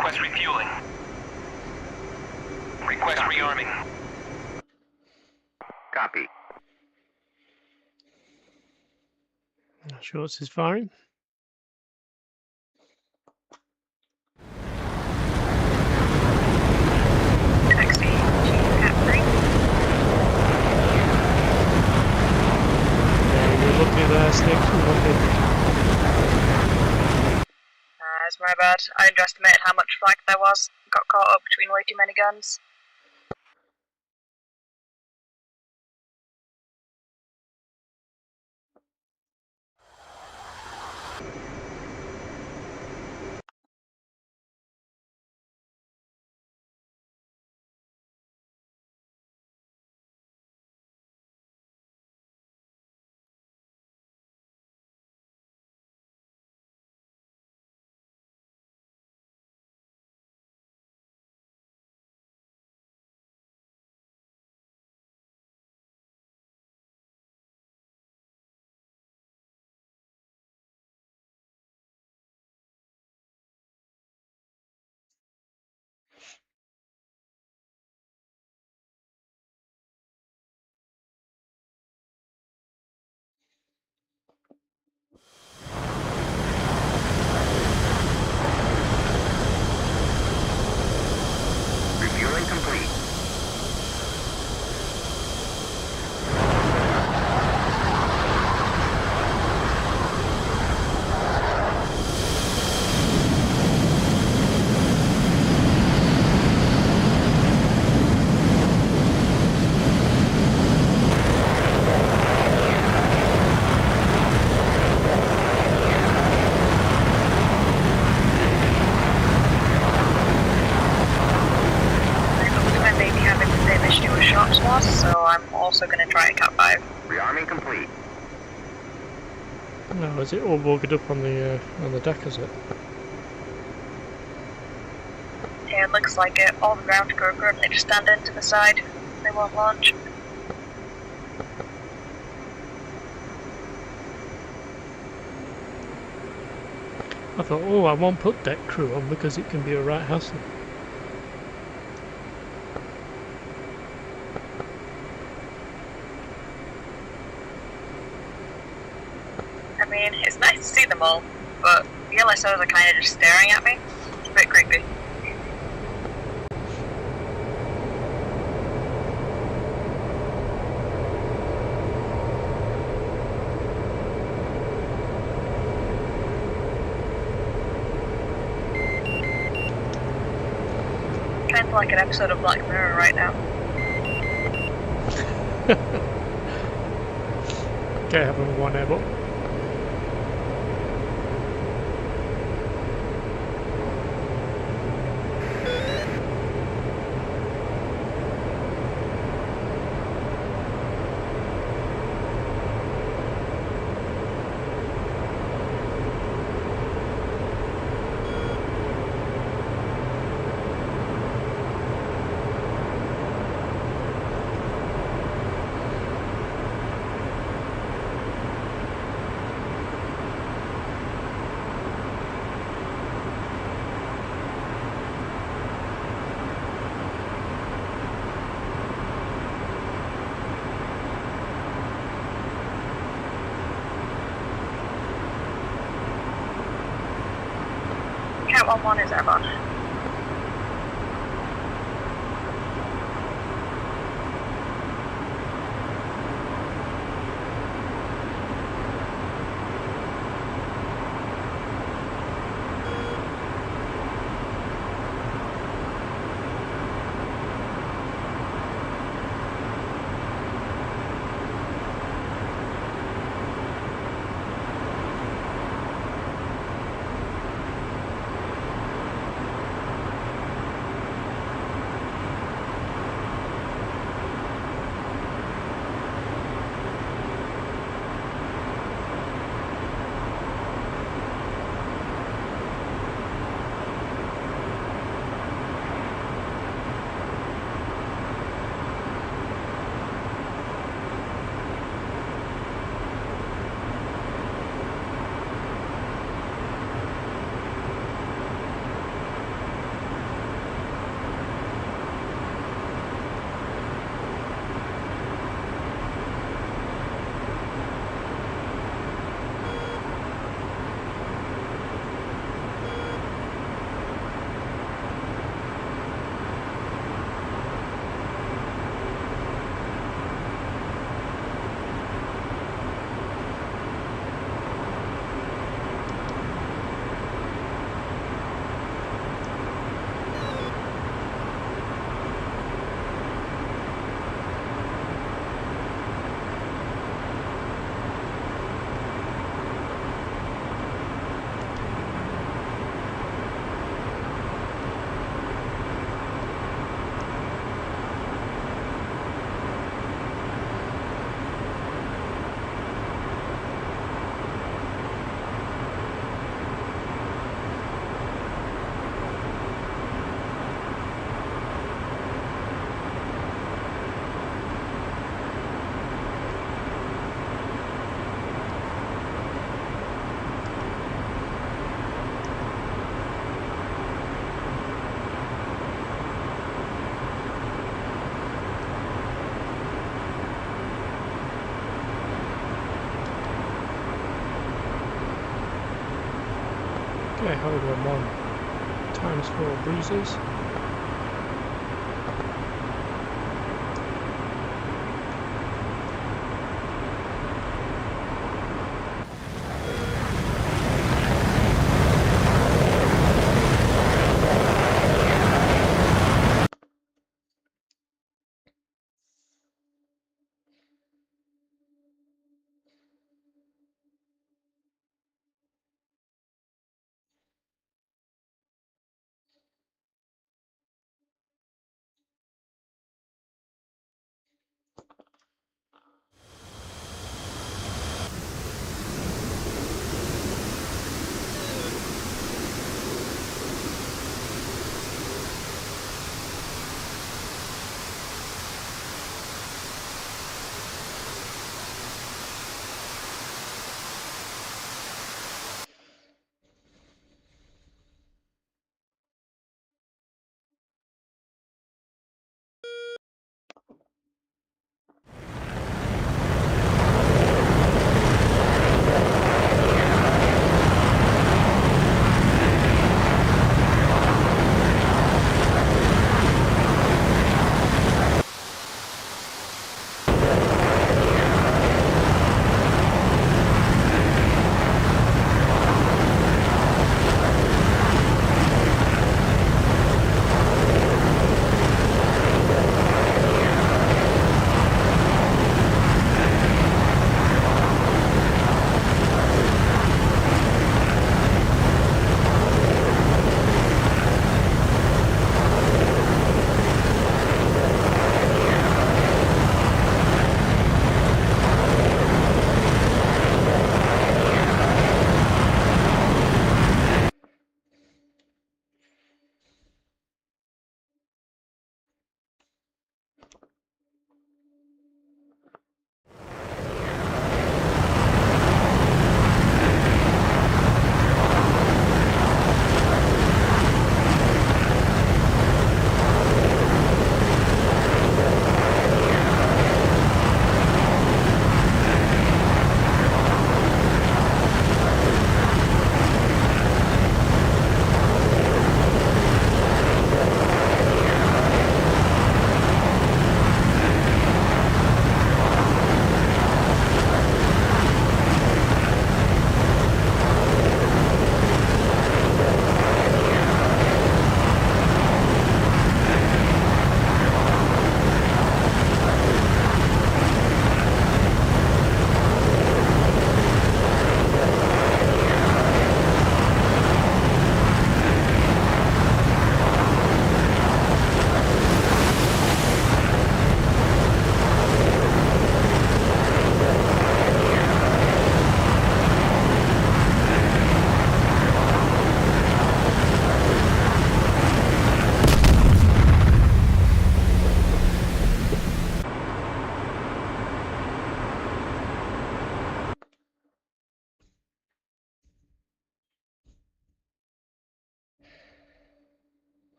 Request refueling. Request rearming. Copy. Shorts is firing. Taxi to Cat 3. Yeah, you're lucky there, Sticks. You're lucky. It's my bad. I underestimated how much flag there was. Got caught up between way too many guns. Refueling complete. I may be having the same issue with shots loss, so I'm also going to try a Cat 5. Rearming complete. No, is it all bogged up on the deck, is it? Yeah, it looks like it. All the ground crew are currently just standing to the side. They won't launch. I thought, oh, I won't put deck crew on because it can be a right hassle. I mean, it's nice to see them all, but the LSOs are kind of just staring at me. It's a bit creepy. Kind of like an episode of Black Mirror right now. Okay, having one airball. Cat 1-1 is ever. Okay, hold on 1 × 4 breezes.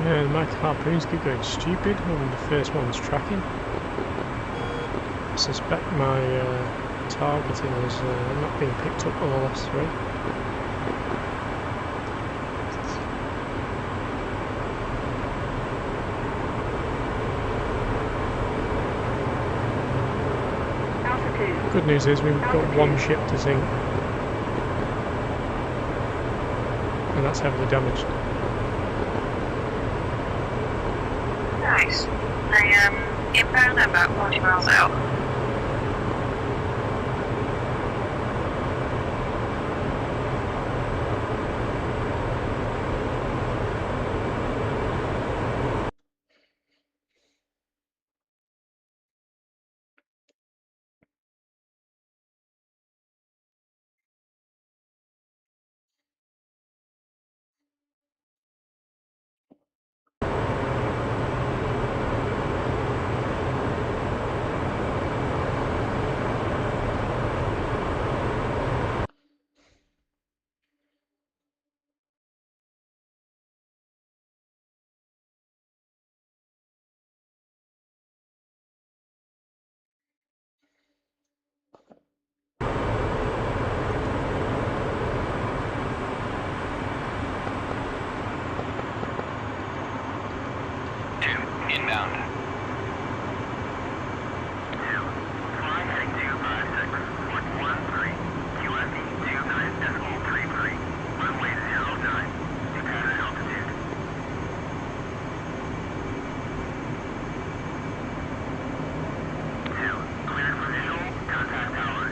Yeah, my harpoons keep going stupid when the first one's tracking. I suspect my targeting is not being picked up on the last 3. Good news is we've got 1 ship to sink, and that's heavily damaged. Nice. I am inbound about 40 miles out. inbound. Fly heading 256, 113, QFE 29.33, runway 09, departure altitude. Cleared for visual, contact tower.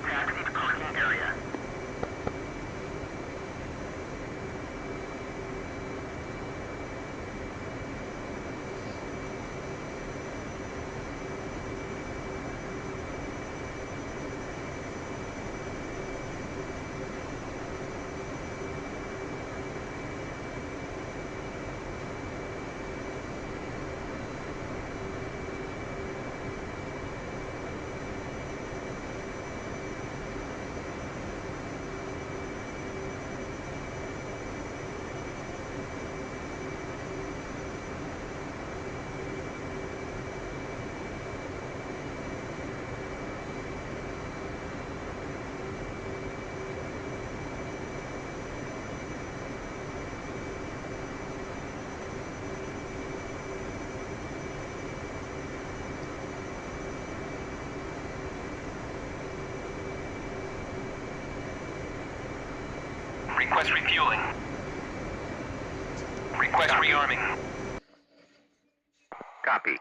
Taxi to parking area. Request refueling. Request rearming. Copy.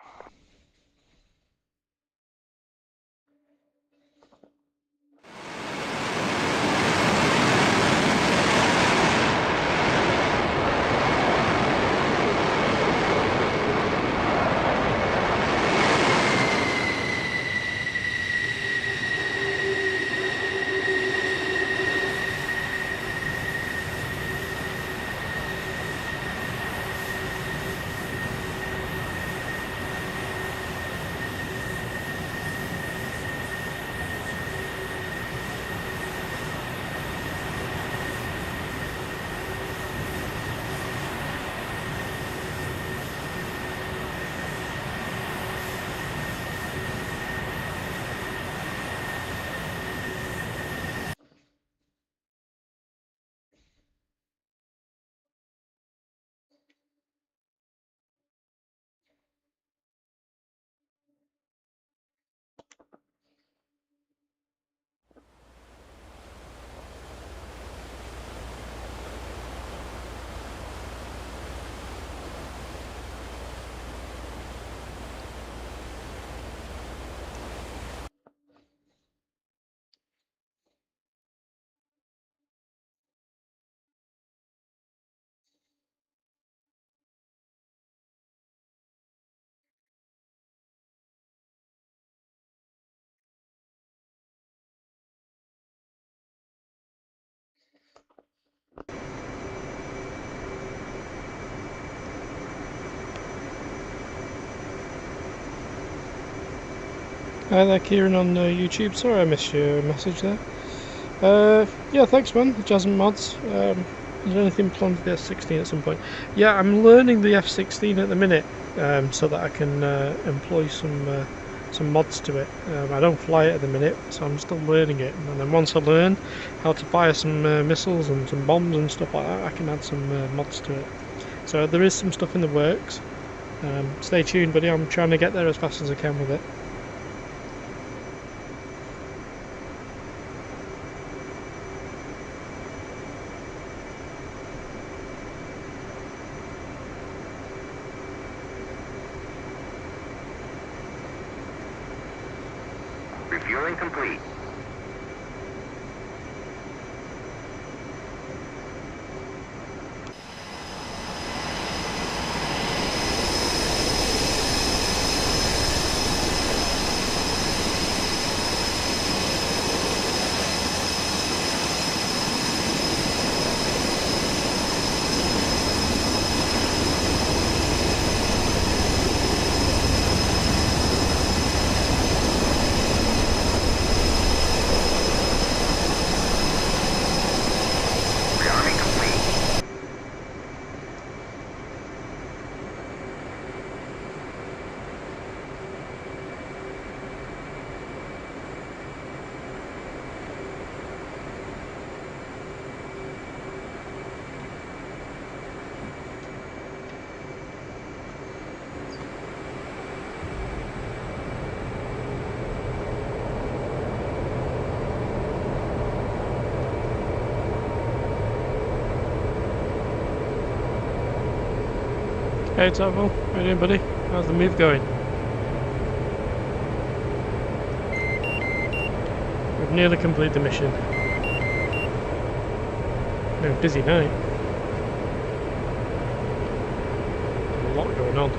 Hi there, Kieran on YouTube. Sorry I missed your message there. Yeah, thanks man, Jasmine Mods. Is there anything planned for the F-16 at some point? Yeah, I'm learning the F-16 at the minute, so that I can employ some some mods to it. I don't fly it at the minute, so I'm still learning it. And then once I learn how to fire some missiles and some bombs and stuff like that, I can add some mods to it. So there is some stuff in the works. Stay tuned, buddy. I'm trying to get there as fast as I can with it. Refueling complete. Hey Tavo, how you doing, buddy? How's the move going? We've nearly completed the mission. Been a busy night. There's a lot going on.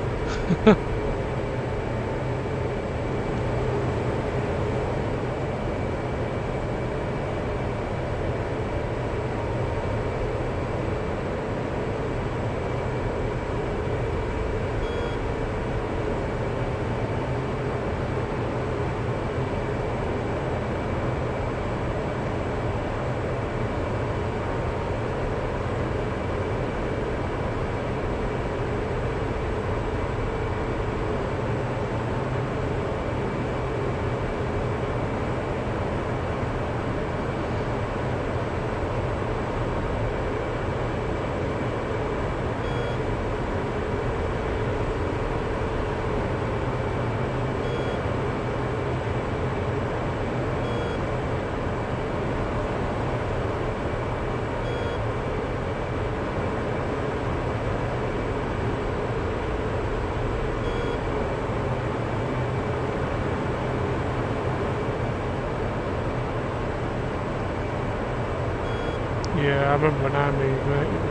Yeah, I remember when I moved, mate, it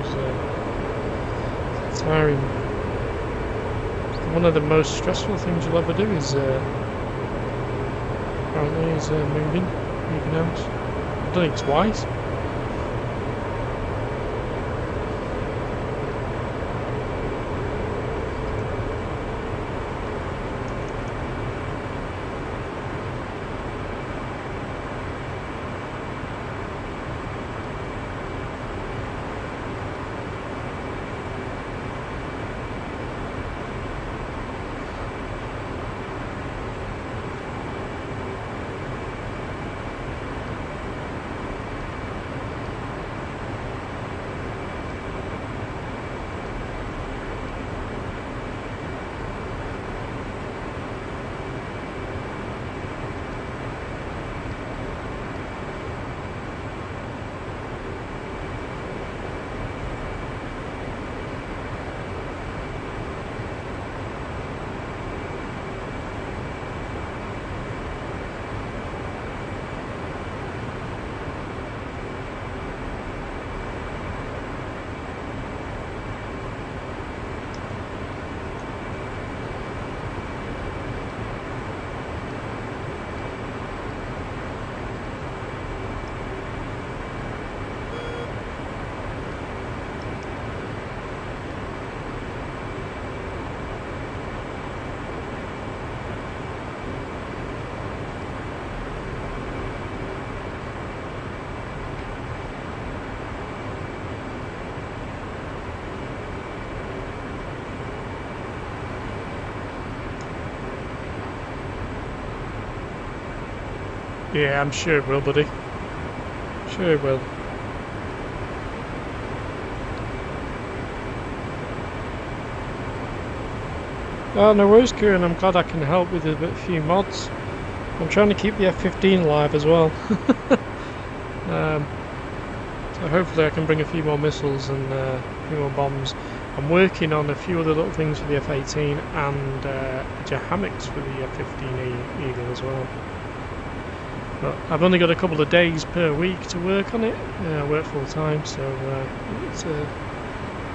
was tiring. One of the most stressful things you'll ever do is apparently is moving house. I've done it twice. Yeah, I'm sure it will, buddy. Sure it will. Oh, no worries, Kieran. I'm glad I can help with a few mods. I'm trying to keep the F-15 live as well. So hopefully I can bring a few more missiles and a few more bombs. I'm working on a few other little things for the F-18 and hammocks for the F-15 Eagle as well. But I've only got a couple of days per week to work on it. I work full time, so it's a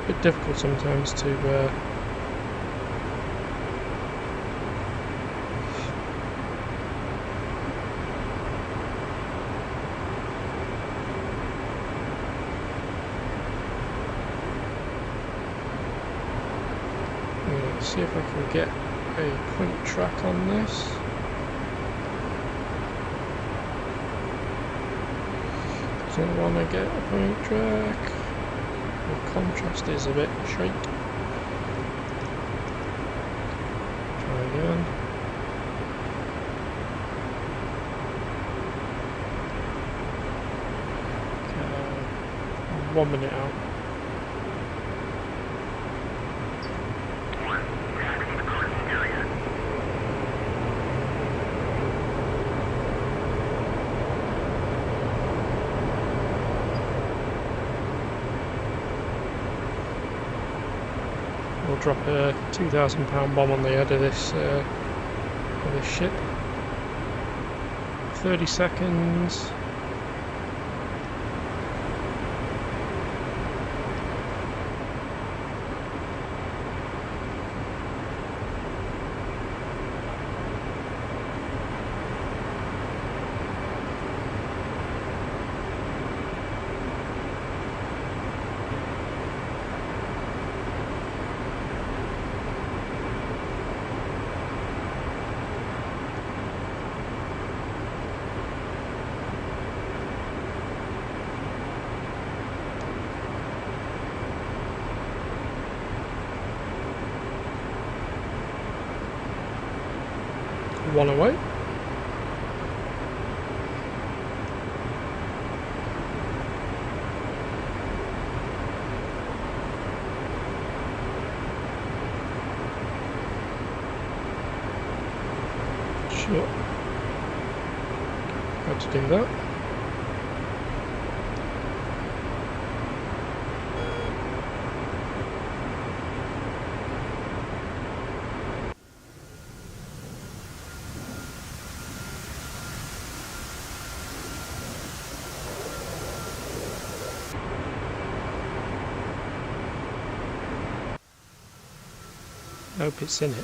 bit difficult sometimes to see if I can get a point track on this. Don't want to get a point track. The contrast is a bit shite. Try again. Okay. 1 minute out. We'll drop a 2,000-pound bomb on the head of this ship. 30 seconds. One away. Sure. How to do that. I hope it's in it. I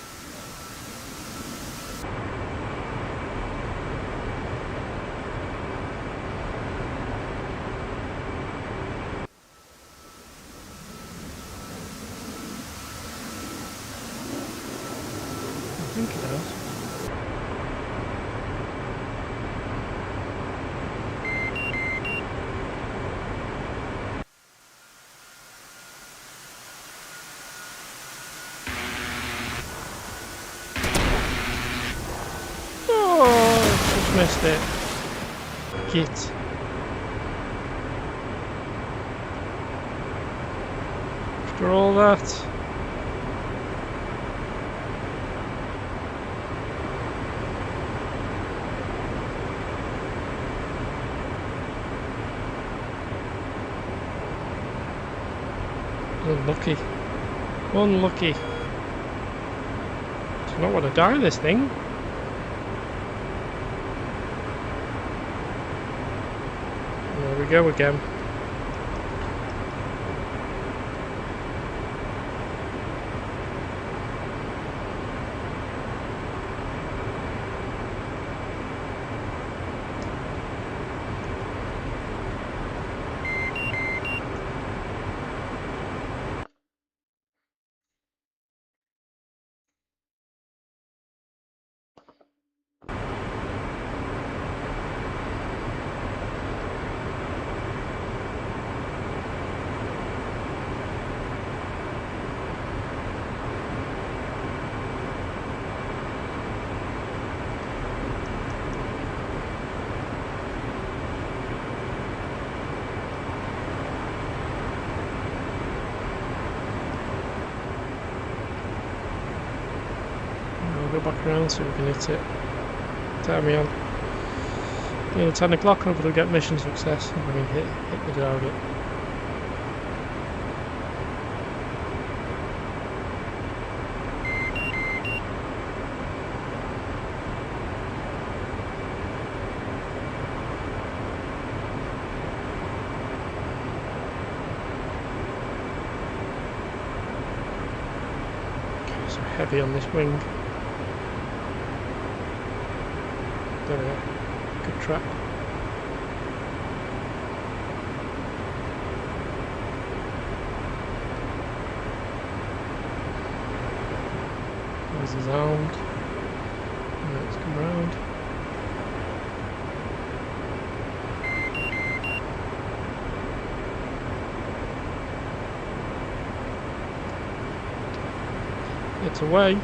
think it does. Missed it. Git. After all that. Unlucky. Unlucky. I do not want to die in this thing. There we go again. We'll go back around so we can hit it. Tell me on. 10 o'clock, hopefully we'll get mission success and we can hit the target. Okay, so heavy on this wing. Good track. There's the sound. Let's come round. It's away.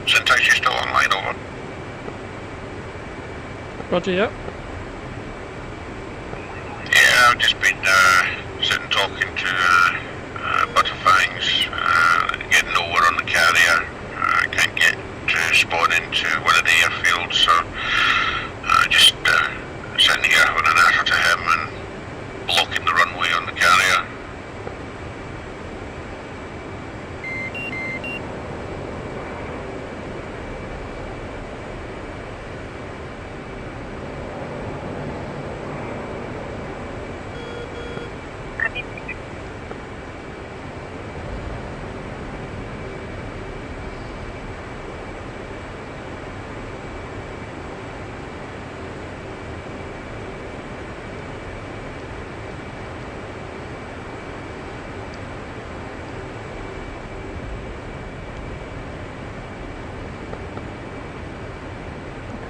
Syntax, you still online, over. Roger, yep. Yeah, I've just been sitting talking to Butterfangs, getting over on the carrier. I can't get to spawn into one of the airfields, so just sending a reconnaissance to him and blocking the runway on the carrier.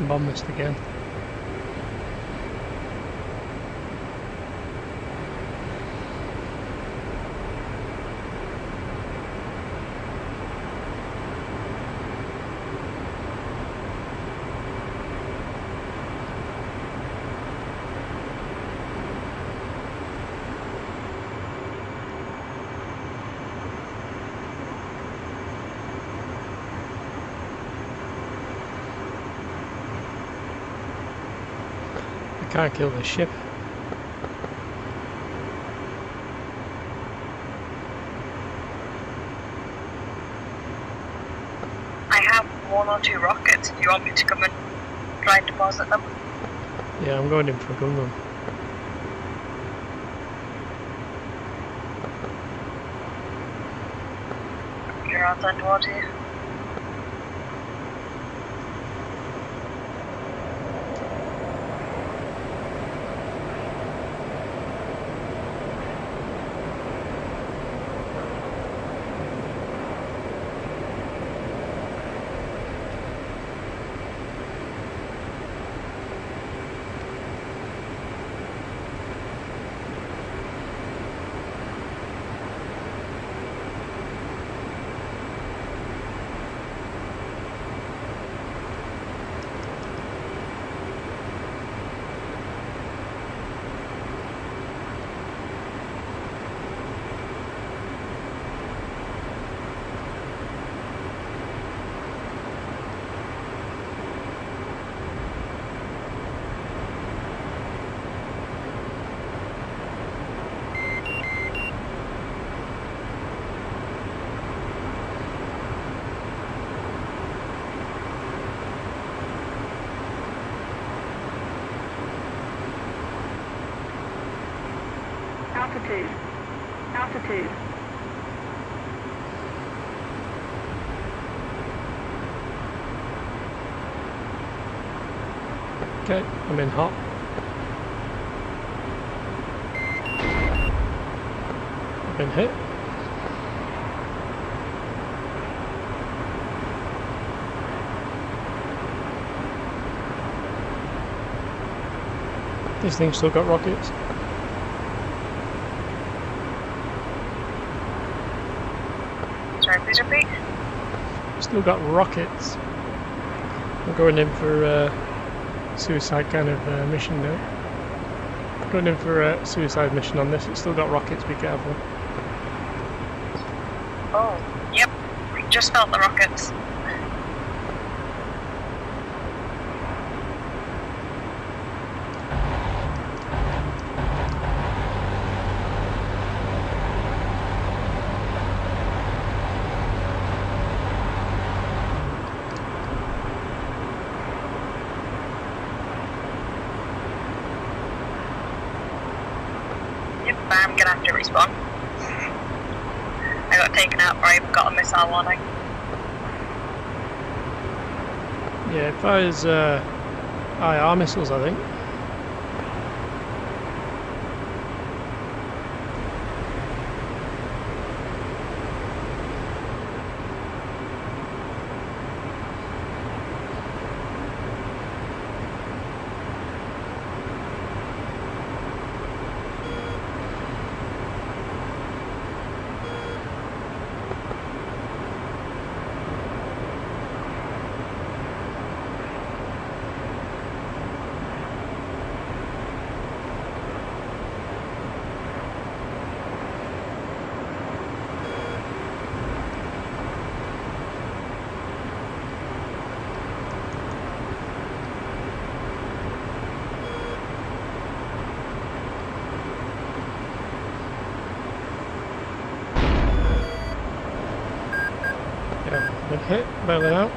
Bomb this again. Can't kill the ship. I have 1 or 2 rockets. Do you want me to come and try and deposit them? Yeah, I'm going in for a gun run. You're out there towards you. Altitude. Altitude. Okay, I'm in hot. I've been hit. This thing's still got rockets. Sorry, please repeat. Still got rockets. I'm going in for suicide kind of mission now. Going in for a suicide mission on this. It's still got rockets, be careful. Oh, yep. We just felt the rockets. I'm gonna have to respawn. I got taken out, but I got a missile warning. Yeah, it fires IR missiles, I think. Yeah, been hit, bailing out.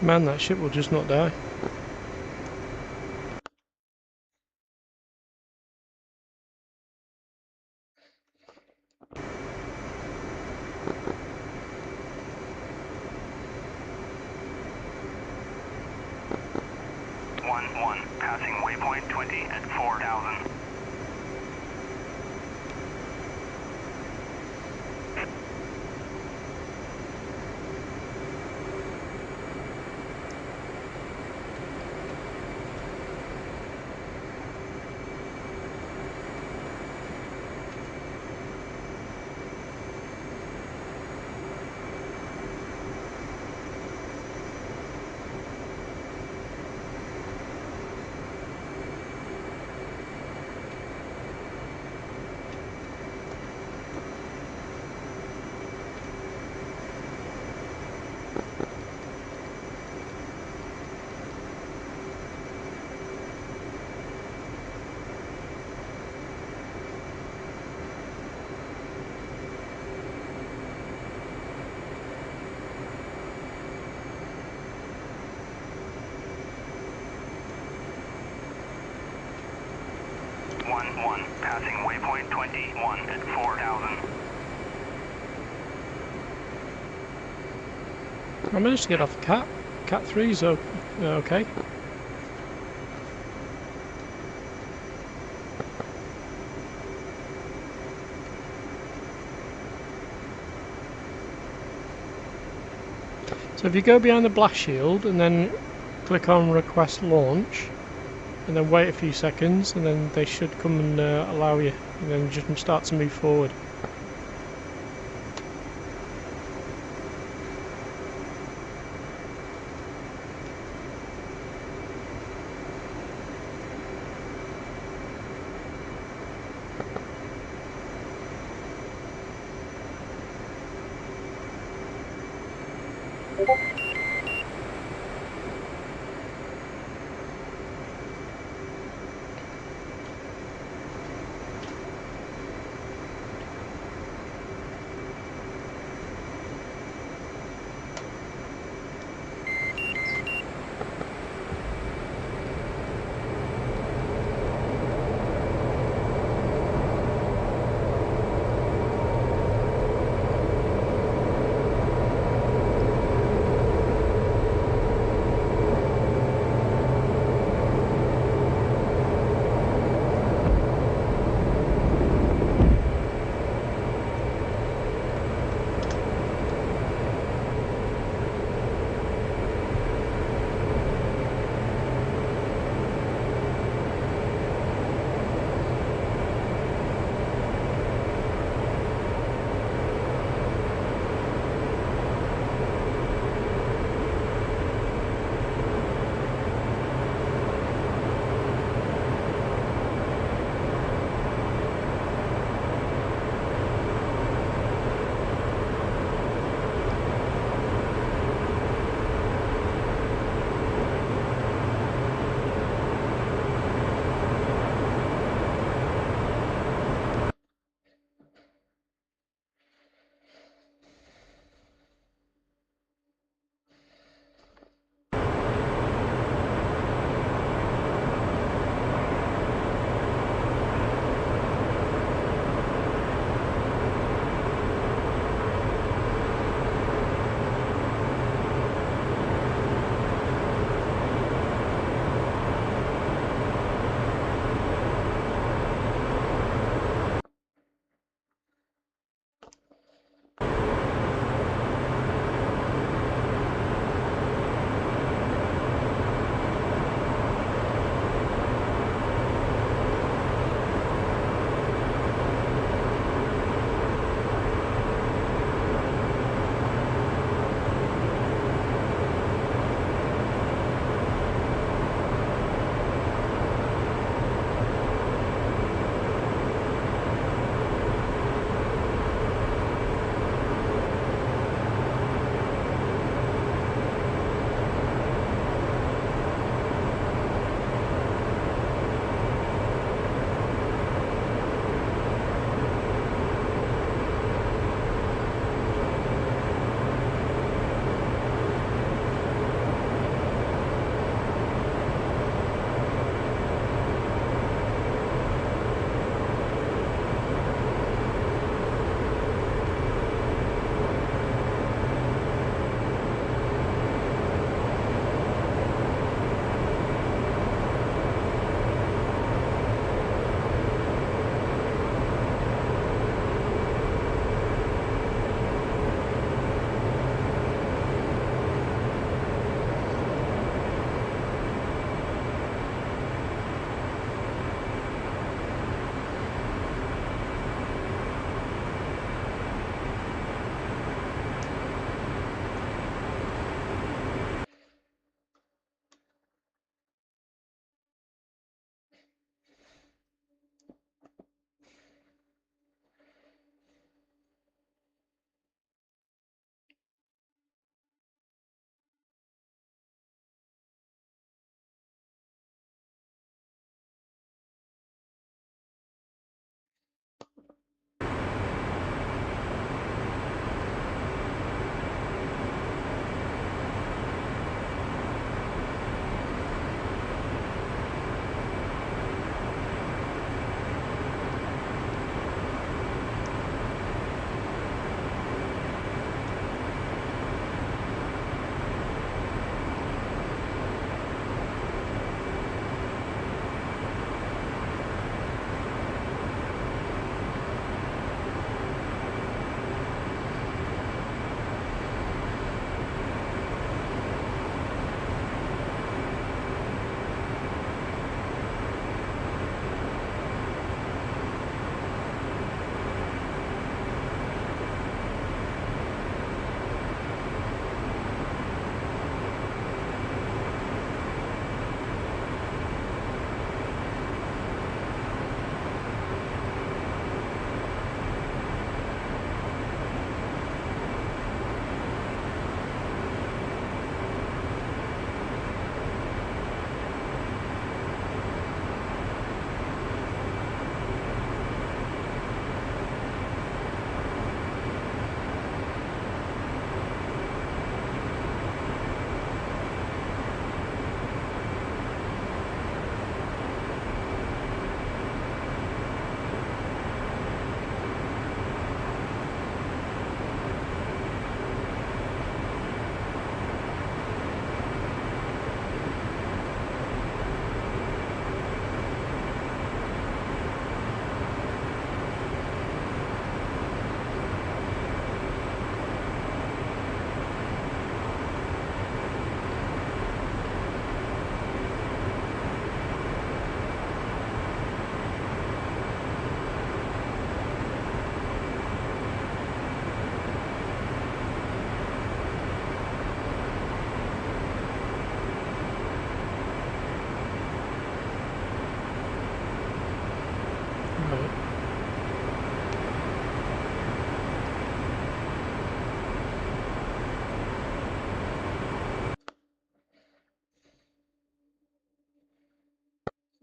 Man, that ship will just not die. Passing waypoint 20 at 4,000. Passing waypoint 21 at 4,000. I managed to get off Cat 3, so okay. So if you go behind the blast shield and then click on request launch, and then wait a few seconds, and then they should come and allow you, and then just start to move forward.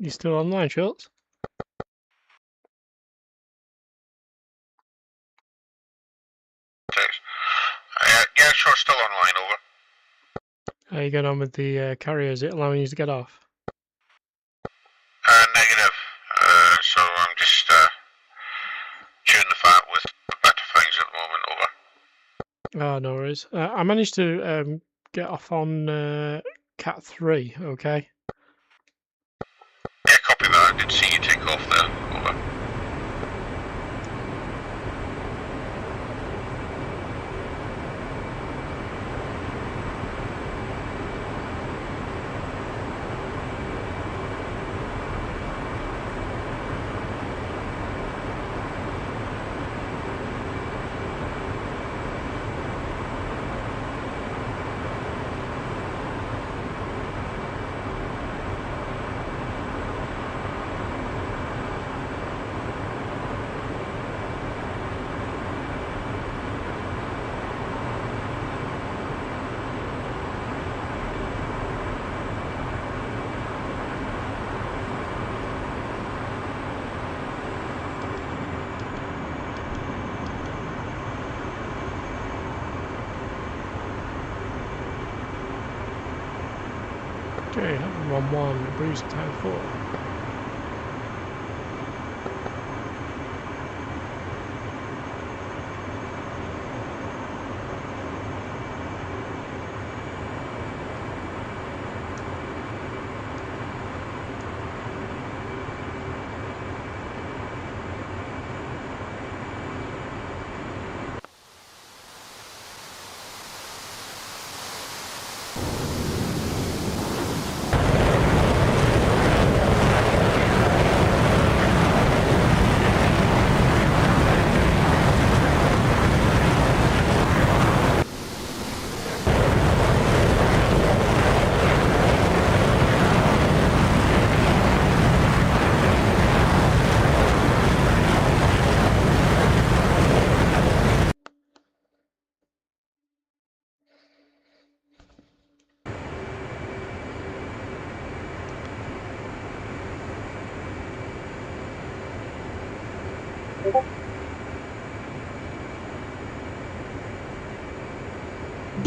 You still online, Schultz? Yeah, sure, still online, over. How you getting on with the carrier? Is it allowing you to get off? Negative. So I'm just chewing the fat with better things at the moment, over. Oh, no worries. I managed to get off on Cat 3, okay? Yeah, copy that. I did see you take off there, over. Okay, have 1-1, Bruce Town 4.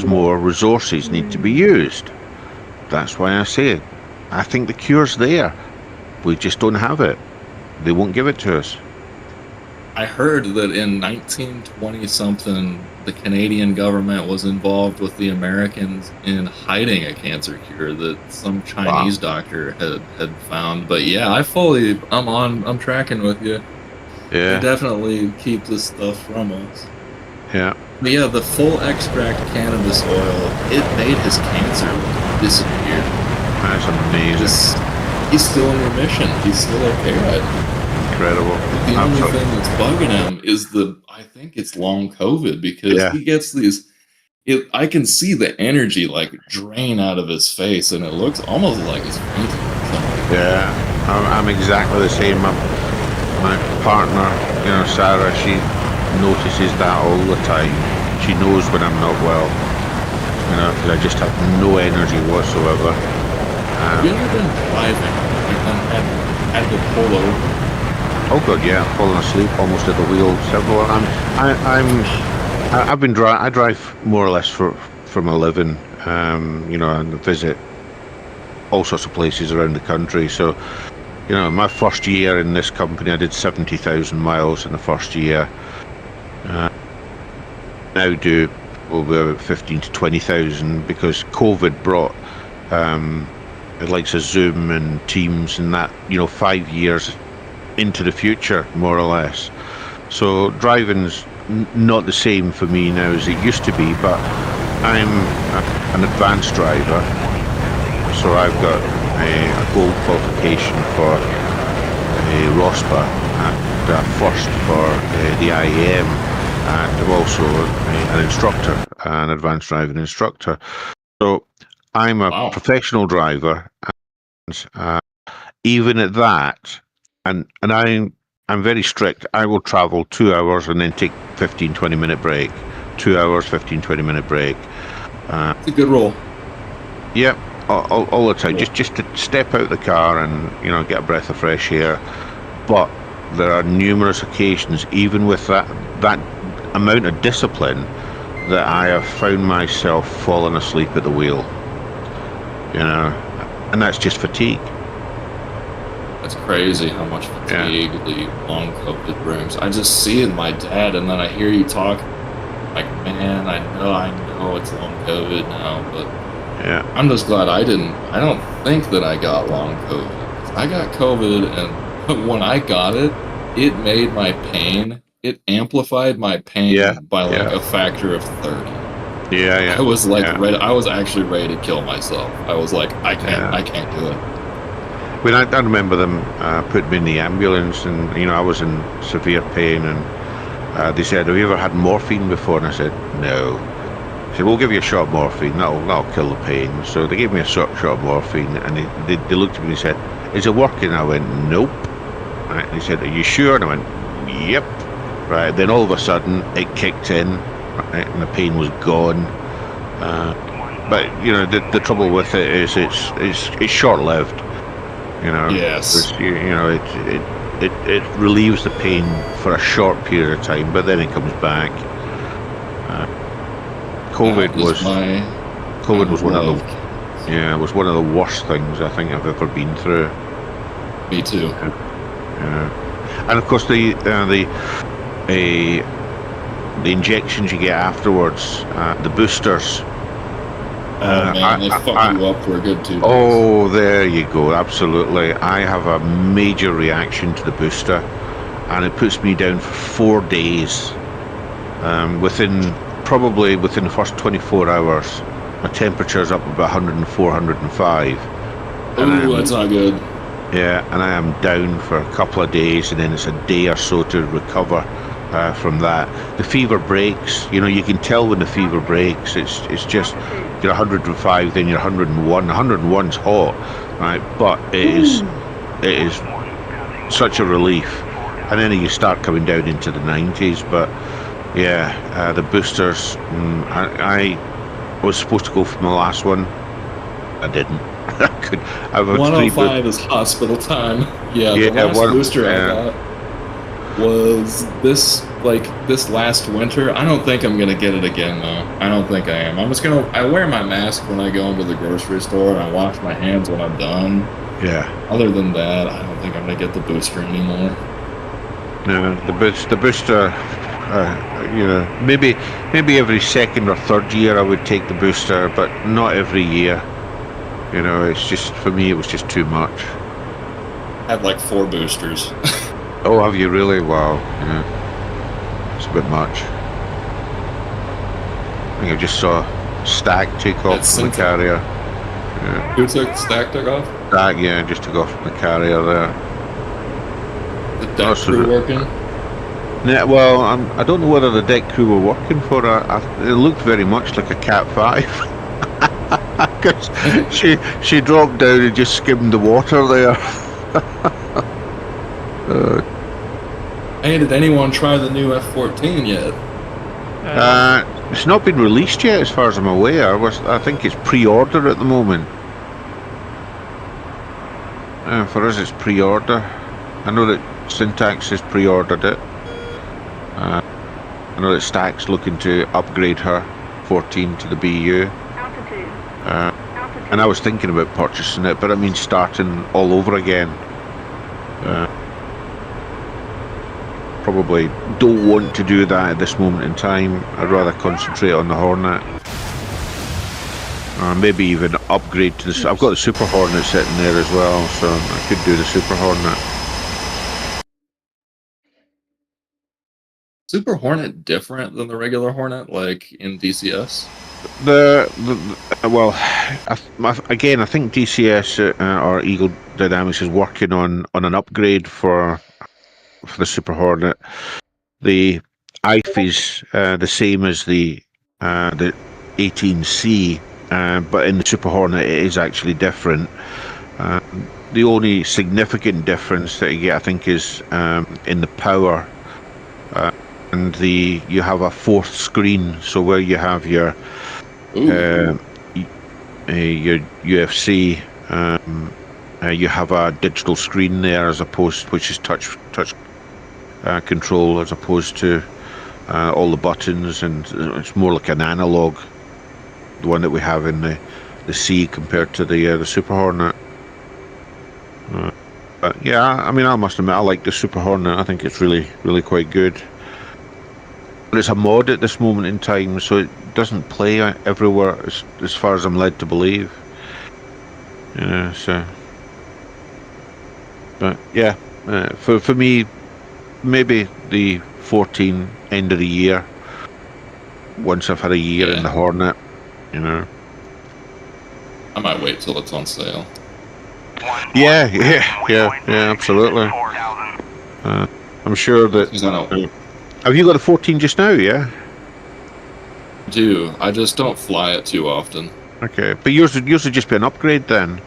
More resources need to be used. That's why I say it. I think the cure's there. We just don't have it. They won't give it to us. I heard that in 1920-something, the Canadian government was involved with the Americans in hiding a cancer cure that some Chinese doctor had found. But yeah, I'm tracking with you. Yeah. They definitely keep this stuff from us. Yeah. But yeah, the full extract cannabis oil, it made his cancer disappear. That's amazing. He's still in remission. He's still okay right now. Incredible. The only thing that's bugging him is I think it's long COVID, because he gets these, I can see the energy like drain out of his face, and it looks almost like he's fainting or something. Yeah, I'm exactly the same. My partner, Sarah, she notices that all the time. She knows when I'm not well, because I just have no energy whatsoever. Have you ever been driving and had to pull over? Oh god, yeah, falling asleep almost at the wheel several. I drive more or less from a living, and visit all sorts of places around the country. So, my first year in this company, I did 70,000 miles in the first year. Now do over 15 to 20,000 because COVID brought the likes of Zoom and Teams and that, 5 years into the future, more or less. So driving's not the same for me now as it used to be, but I'm an advanced driver, so I've got a gold qualification for a ROSPA and a first for the IAM, and I'm also an instructor, an advanced driving instructor. So I'm a professional driver, and even at that, and I'm very strict. I will travel 2 hours and then take 15-20 minute break. 2 hours, 15-20 minute break. It's a good rule. Yep. all the time, just to step out the car and get a breath of fresh air. But there are numerous occasions, even with that amount of discipline, that I have found myself falling asleep at the wheel. And that's just fatigue. That's crazy how much fatigue the long COVID brings. I just see it in my dad, and then I hear you talk. Like, man, I know it's long COVID now, but I'm just glad I didn't. I don't think that I got long COVID. I got COVID, and when I got it, it made my pain. It amplified my pain by like a factor of 30. I was like, I was actually ready to kill myself. I was like, I can't do it. When I remember them putting me in the ambulance, and I was in severe pain, and they said, "Have you ever had morphine before?" And I said, "No." They said, "We'll give you a shot of morphine. That'll kill the pain." So they gave me a shot of morphine, and they looked at me and said, "Is it working?" I went, "Nope." Right? And they said, "Are you sure?" And I went, "Yep." Right. Then all of a sudden it kicked in, right, and the pain was gone. But the trouble with it is it's short-lived. Yes. It relieves the pain for a short period of time, but then it comes back. COVID was one of the was one of the worst things I think I've ever been through. Me too. And of course the injections you get afterwards, the boosters. Oh man, they fuck you up for a good 2 days. Oh, there you go. Absolutely. I have a major reaction to the booster, and it puts me down for 4 days. Probably within the first 24 hours, my temperature's up about 104, 105. Oh, that's not good. Yeah, and I am down for a couple of days, and then it's a day or so to recover from that. The fever breaks. You can tell when the fever breaks. It's just you're 105, then you're 101. 101's hot, right? But it is such a relief. And then you start coming down into the 90s. But the boosters. I was supposed to go from the last one. I didn't. I 105 is hospital time. The last booster I got was this last winter. I don't think I'm gonna get it again though. I don't think I am. I wear my mask when I go into the grocery store, and I wash my hands when I'm done. Other than that, I don't think I'm gonna get the booster anymore. No, the booster. Maybe every second or third year I would take the booster, but not every year. It's just, for me, it was just too much. I had like 4 boosters. Oh, have you really? Wow. It's a bit much. I think I just saw Stack take off from the carrier. Who took Stack took off? Stack, just took off from the carrier there. The deck crew working? Yeah, well, I don't know whether the deck crew were working for her. It looked very much like a Cat 5. Because she dropped down and just skimmed the water there. Hey, did anyone try the new F-14 yet? It's not been released yet, as far as I'm aware. I think it's pre-order at the moment. For us, it's pre-order. I know that Syntax has pre-ordered it. I know that Stack's looking to upgrade her 14 to the BU. And I was thinking about purchasing it, but I mean starting all over again. Probably don't want to do that at this moment in time. I'd rather concentrate on the Hornet. Maybe even upgrade to the... I've got the Super Hornet sitting there as well, so I could do the Super Hornet. Super Hornet different than the regular Hornet, like in DCS? Again, I think DCS or Eagle Dynamics is working on an upgrade for the Super Hornet. The IF is the same as the 18C, but in the Super Hornet it is actually different. The only significant difference that you get, I think, is in the power. And you have a 4th screen, so where you have your your UFC. You have a digital screen there, as opposed, which is touch control, as opposed to all the buttons, and it's more like an analog, the one that we have in the sea compared to the Super Hornet. But yeah, I mean, I must admit, I like the Super Hornet. I think it's really quite good. But it's a mod at this moment in time, so it doesn't play everywhere, as far as I'm led to believe. Yeah, so. But yeah, for me, maybe the 14 end of the year. Once I've had a year in the Hornet, you know. I might wait till it's on sale. Yeah, absolutely. I'm sure that. Have you got a 14 just now? Yeah. I do. I just don't fly it too often. Okay, but yours would just be an upgrade then.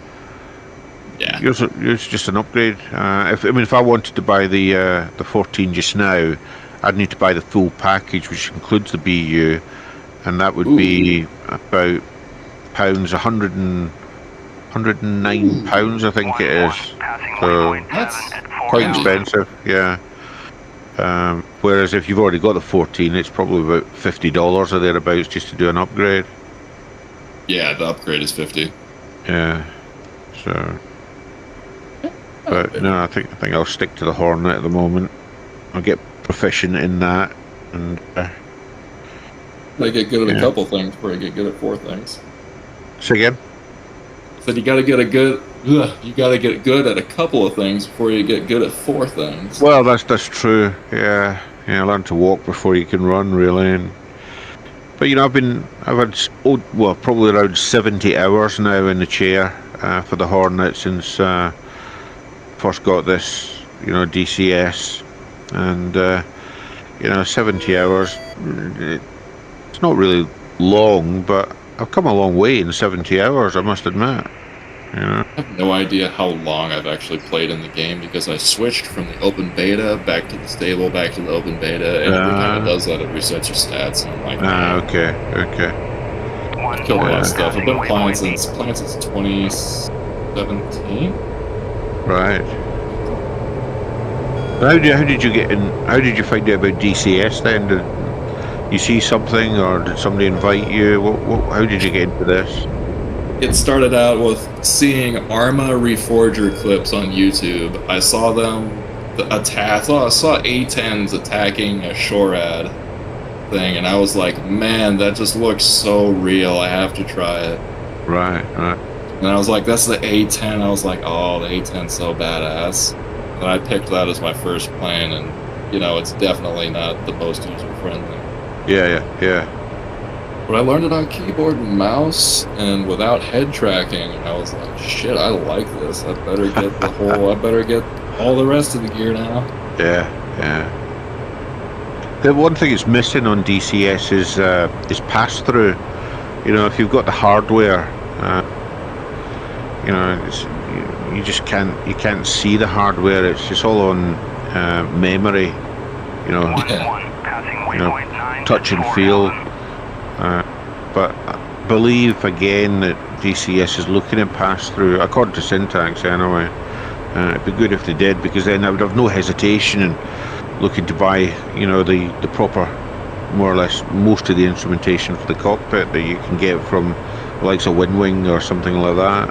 Yeah. Yours just an upgrade. If I wanted to buy the 14 just now, I'd need to buy the full package, which includes the BU, and that would be about £109, I think it is. So that's quite expensive, yeah. Whereas if you've already got the 14, it's probably about $50 or thereabouts just to do an upgrade. Yeah, the upgrade is 50. Yeah. So. But no, I think I'll stick to the Hornet at the moment. I'll get proficient in that, and I get good at a couple things before I get good at 4 things. Say again? Said you gotta get good at a couple of things before you get good at 4 things. Well, that's true. Yeah, learn to walk before you can run, really. But you know, I've had probably around 70 hours now in the chair for the Hornet since first got this, DCS, and 70 hours. It's not really long, but I've come a long way in 70 hours, I must admit. I have no idea how long I've actually played in the game, because I switched from the open beta back to the stable, back to the open beta, and every time it does that, it resets your stats. And I'm like, okay. I've killed a lot of stuff. I've been playing since 2017. Right. How did you get in? How did you find out about DCS then? Did you see something, or did somebody invite you? How did you get into this? It started out with seeing Arma Reforger clips on YouTube. I saw them attack. I saw A-10s attacking a SHORAD thing, and I was like, man, that just looks so real. I have to try it. Right. And I was like, that's the A-10. I was like, oh, the A-10's so badass. And I picked that as my first plane, and it's definitely not the most user-friendly. Yeah. But I learned it on keyboard and mouse, and without head tracking, and I was like, shit, I like this. I better get I better get all the rest of the gear now. Yeah. The one thing it's missing on DCS is pass-through. If you've got the hardware, you just can't see the hardware. It's just all on memory. Touch and feel. But I believe again that DCS is looking at pass-through, according to syntax anyway. It'd be good if they did, because then I would have no hesitation in looking to buy, the proper, more or less, most of the instrumentation for the cockpit that you can get from the likes of Windwing or something like that.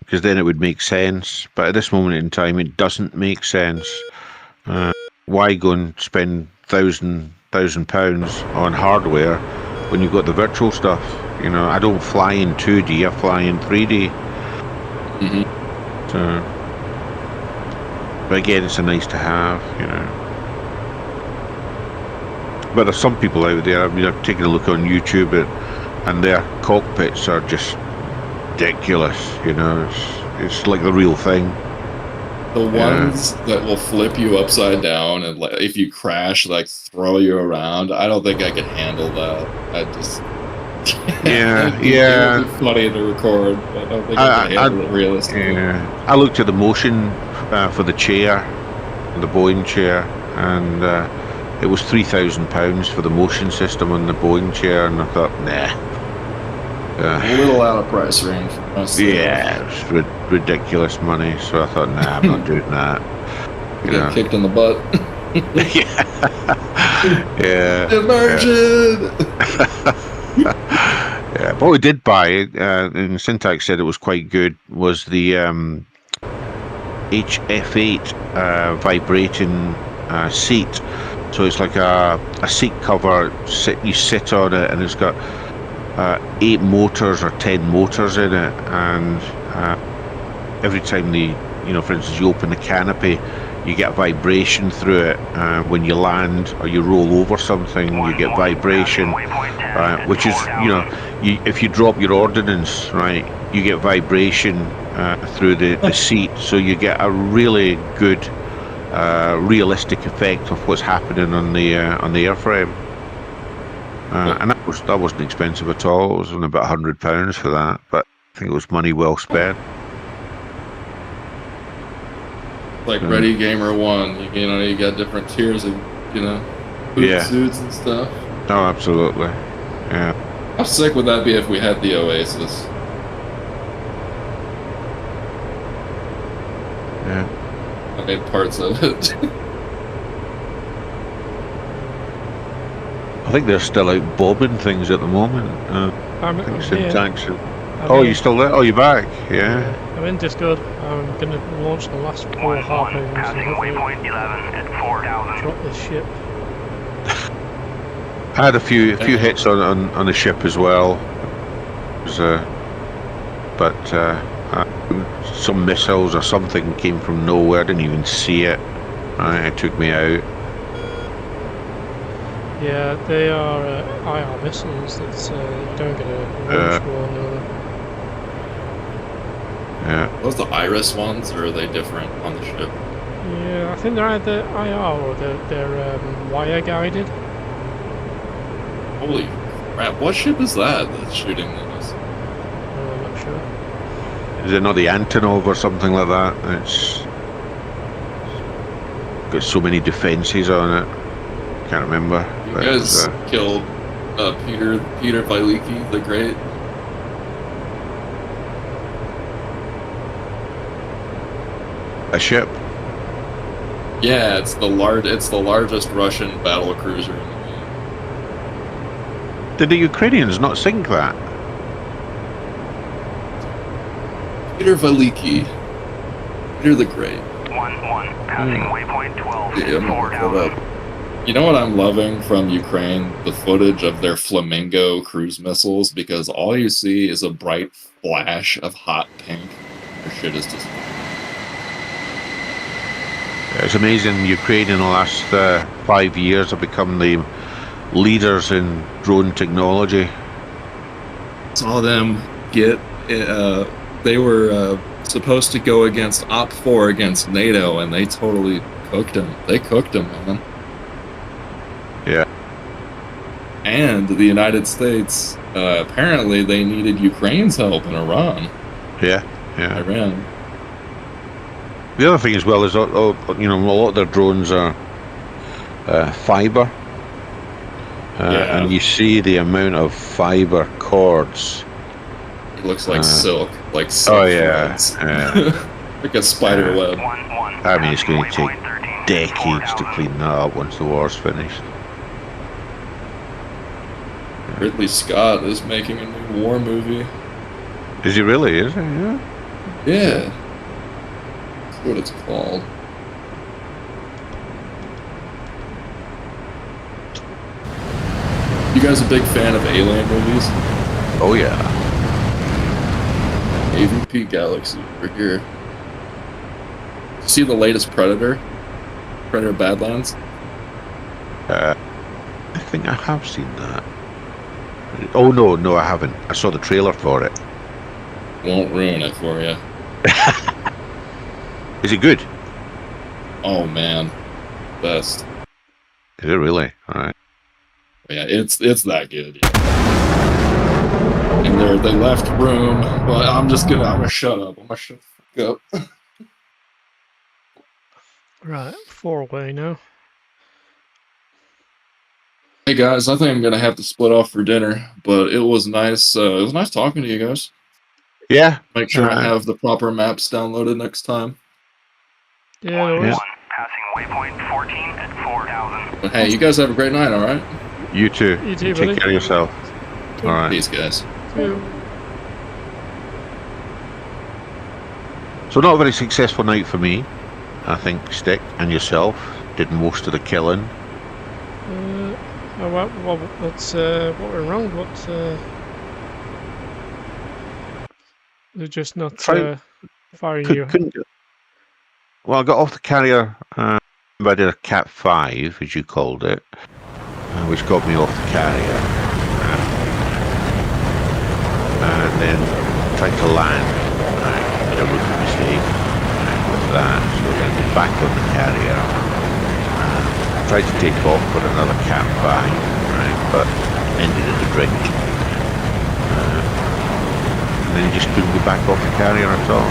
Because then it would make sense. But at this moment in time, it doesn't make sense. Why go and spend £1,000 on hardware when you've got the virtual stuff? I don't fly in 2D, I fly in 3D. So, but again, it's a nice to have, But there's some people out there, I've taken a look on YouTube, and their cockpits are just ridiculous, it's like the real thing. The ones that will flip you upside down and if you crash, throw you around. I don't think I could handle that. I just yeah. It would be funny to record, but I don't think I could handle it realistically. Yeah. I looked at the motion for the chair, the Boeing chair, and it was £3,000 for the motion system on the Boeing chair, and I thought, nah. A little out of price range for us. Yeah, it's ridiculous money. So I thought, nah, I'm not doing that. Get kicked in the butt. Yeah. Immersion. Yeah. What we did buy, and Syntax said it was quite good, was the HF8 vibrating seat. So it's like a seat cover. You sit on it, and it's got 8 motors or 10 motors in it, and every time for instance, you open the canopy, you get a vibration through it. When you land or you roll over something, you get vibration, which is, if you drop your ordnance, right, you get vibration through the seat, so you get a really good realistic effect of what's happening on the airframe. And that wasn't expensive at all. It was only about £100 for that, but I think it was money well spent. Like Ready Gamer 1, you got different tiers of, boot suits and stuff. Oh, absolutely. Yeah. How sick would that be if we had the Oasis? Yeah. I made parts of it. I think they're still out bobbing things at the moment. I think Syntax. Oh, you still there? Oh, you're back. Yeah. I'm in Discord. I'm going to launch the last 4 harpoons. Passing waypoint 11 at 4,000. Drop this ship. I had a few hits on the ship as well. But some missiles or something came from nowhere. I didn't even see it. It took me out. Yeah, they are IR missiles that you don't get a launch one or. Yeah. Are those the Iris ones, or are they different on the ship? Yeah, I think they're either IR or they're wire guided. Holy crap! What ship is that's shooting those? I'm not sure. Is it not the Antonov or something like that? It's got so many defences on it. Can't remember. You guys killed Peter Viliki the Great. A ship? Yeah, it's the largest Russian battle cruiser in the world. Did the Ukrainians not sink that? Peter Viliki. Peter the Great. 1-1, passing waypoint 12 Yeah, at 4,000. You know what I'm loving from Ukraine? The footage of their Flamingo cruise missiles, because all you see is a bright flash of hot pink. Their shit is just... It's amazing. Ukraine in the last 5 years have become the leaders in drone technology. Saw them get... they were supposed to go against Op 4 against NATO, and they totally cooked them. They cooked them, man. Yeah. And the United States, apparently they needed Ukraine's help in Iran. Yeah. Iran. The other thing as well is, a lot of their drones are fiber. And you see the amount of fiber cords. It looks like silk. Like silk. Oh, yeah. Like a spider web. I mean, it's going to take decades to clean that up once the war's finished. Ridley Scott is making a new war movie. Is he really? Is he? Yeah. Yeah. That's what it's called. You guys a big fan of alien movies? Oh yeah. AVP Galaxy over here. See the latest Predator? Predator Badlands? I think I have seen that. Oh no, I haven't. I saw the trailer for it. Won't ruin it for you. Is it good? Oh man, best. Is it really? All right. Yeah, it's that good. Yeah. And they left room. Well, I'm gonna shut up. I'm gonna shut the fuck up. Right, 4 away now. Hey guys, I think I'm gonna have to split off for dinner, but it was nice. It was nice talking to you guys. Yeah. Make sure I have the proper maps downloaded next time. Yeah, no worries. Passing waypoint 14 at 4,000. But hey, you guys have a great night. All right. You too. You too, Take buddy. care of yourself. All right. Peace, guys. So not a very successful night for me. I think Stick and yourself did most of the killing. What went wrong? They're just not firing you. Well, I got off the carrier. I did a Cat 5, as you called it, which got me off the carrier, and then tried to land. Made a rookie mistake with that, so then back on the carrier. Tried to take off with another Cat 5, right, but ended in a drink. And then you just couldn't get back off the carrier at all.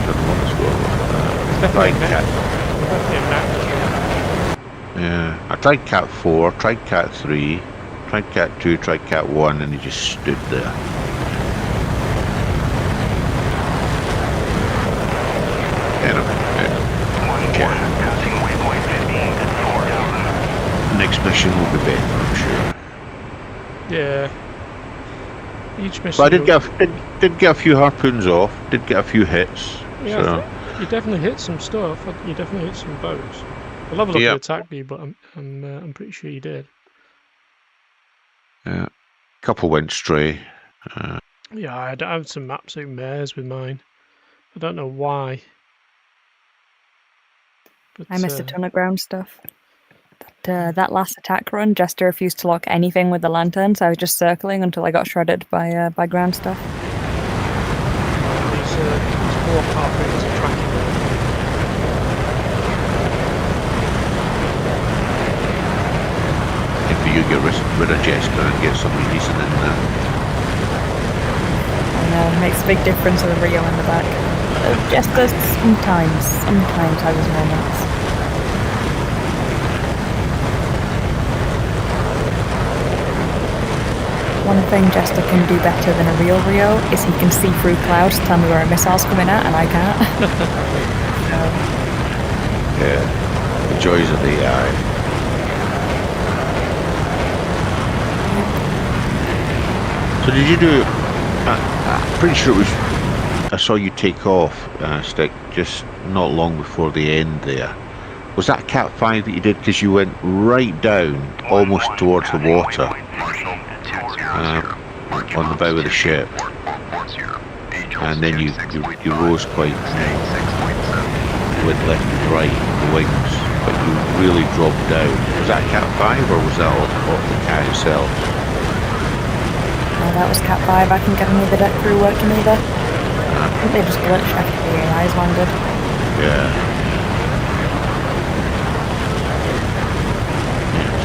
Didn't want to score with that. Yeah, I tried Cat 4, tried Cat 3, tried Cat 2, tried Cat 1, and he just stood there. Passing waypoint 15 at 4,000. Next mission will be better, I'm sure. Yeah. Each mission. So I did get a few harpoons off, did get a few hits. Yeah, So you definitely hit some stuff. You definitely hit some bows. I leveled up the attack B, but I'm pretty sure you did. Yeah, a couple went stray. Yeah, I had some absolute mares with mine. I don't know why. But, I missed a ton of ground stuff. That last attack run, Jester refused to lock anything with the lantern, so I was just circling until I got shredded by ground stuff. These 4 harpoons are tracking them. If you get rid of Jester and get somebody decent in there. I know, it makes a big difference with a Rio in the back. Jester sometimes has his moments. One thing Jester can do better than a real Rio is he can see through clouds to tell me where a missile's coming at, and I can't. Yeah, the joys of the AI. So did you do? I'm pretty sure it was. I saw you take off, Stick, just not long before the end there. Was that Cat 5 that you did? Because you went right down, almost towards the water, on the bow of the ship, and then you rose quite, went left and right the wings, but you really dropped down. Was that Cat 5 or was that off the cat itself? Oh, that was Cat 5. I couldn't get any of the deck crew working either. I think they just glitched after the AIs landed. Yeah.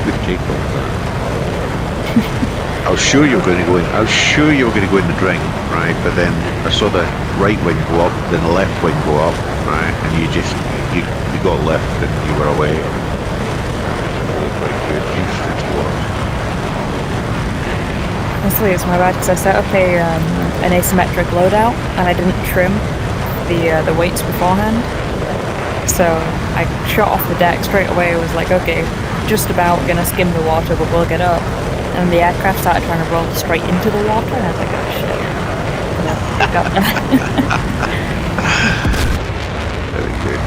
Good takeoff there. I was sure you were going to go in. I was sure you were going to go in the drink, right? But then I saw the right wing go up, then the left wing go up, right? And you got left and you were away. Really quite good. Interesting to watch. Honestly, it's my bad because I set up an asymmetric loadout and I didn't trim the weights beforehand. So I shot off the deck straight away. I was like, okay, just about gonna skim the water, but we'll get up. And the aircraft started trying to roll straight into the water, and I was like, oh shit. Yeah, got that. Very good.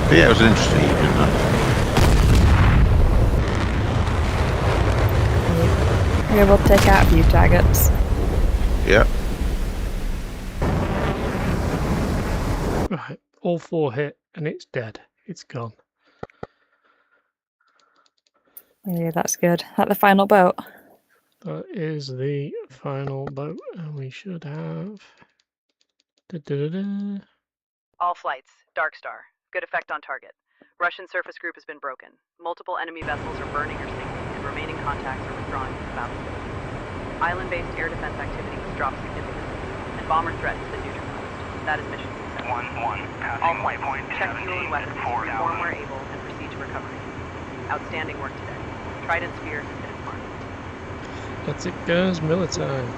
But yeah, it was an interesting evening, We were able to take out a few targets. Yep. Right, all 4 hit, and it's dead. It's gone. Yeah, that's good. At the final boat. That is the final boat, and we should have. All flights, Dark Star. Good effect on target. Russian surface group has been broken. Multiple enemy vessels are burning or sinking, and remaining contacts are withdrawing from the battlefield. Island-based air defense activity has dropped significantly, and bomber threat has been neutralized. That is mission success. 1-1, All passing flights, waypoint check fuel 17 and weapons, at 4,000. reform where able, and proceed to recovery. Outstanding work today. Trident Spear has hit its mark. That's it, guys. Miller time.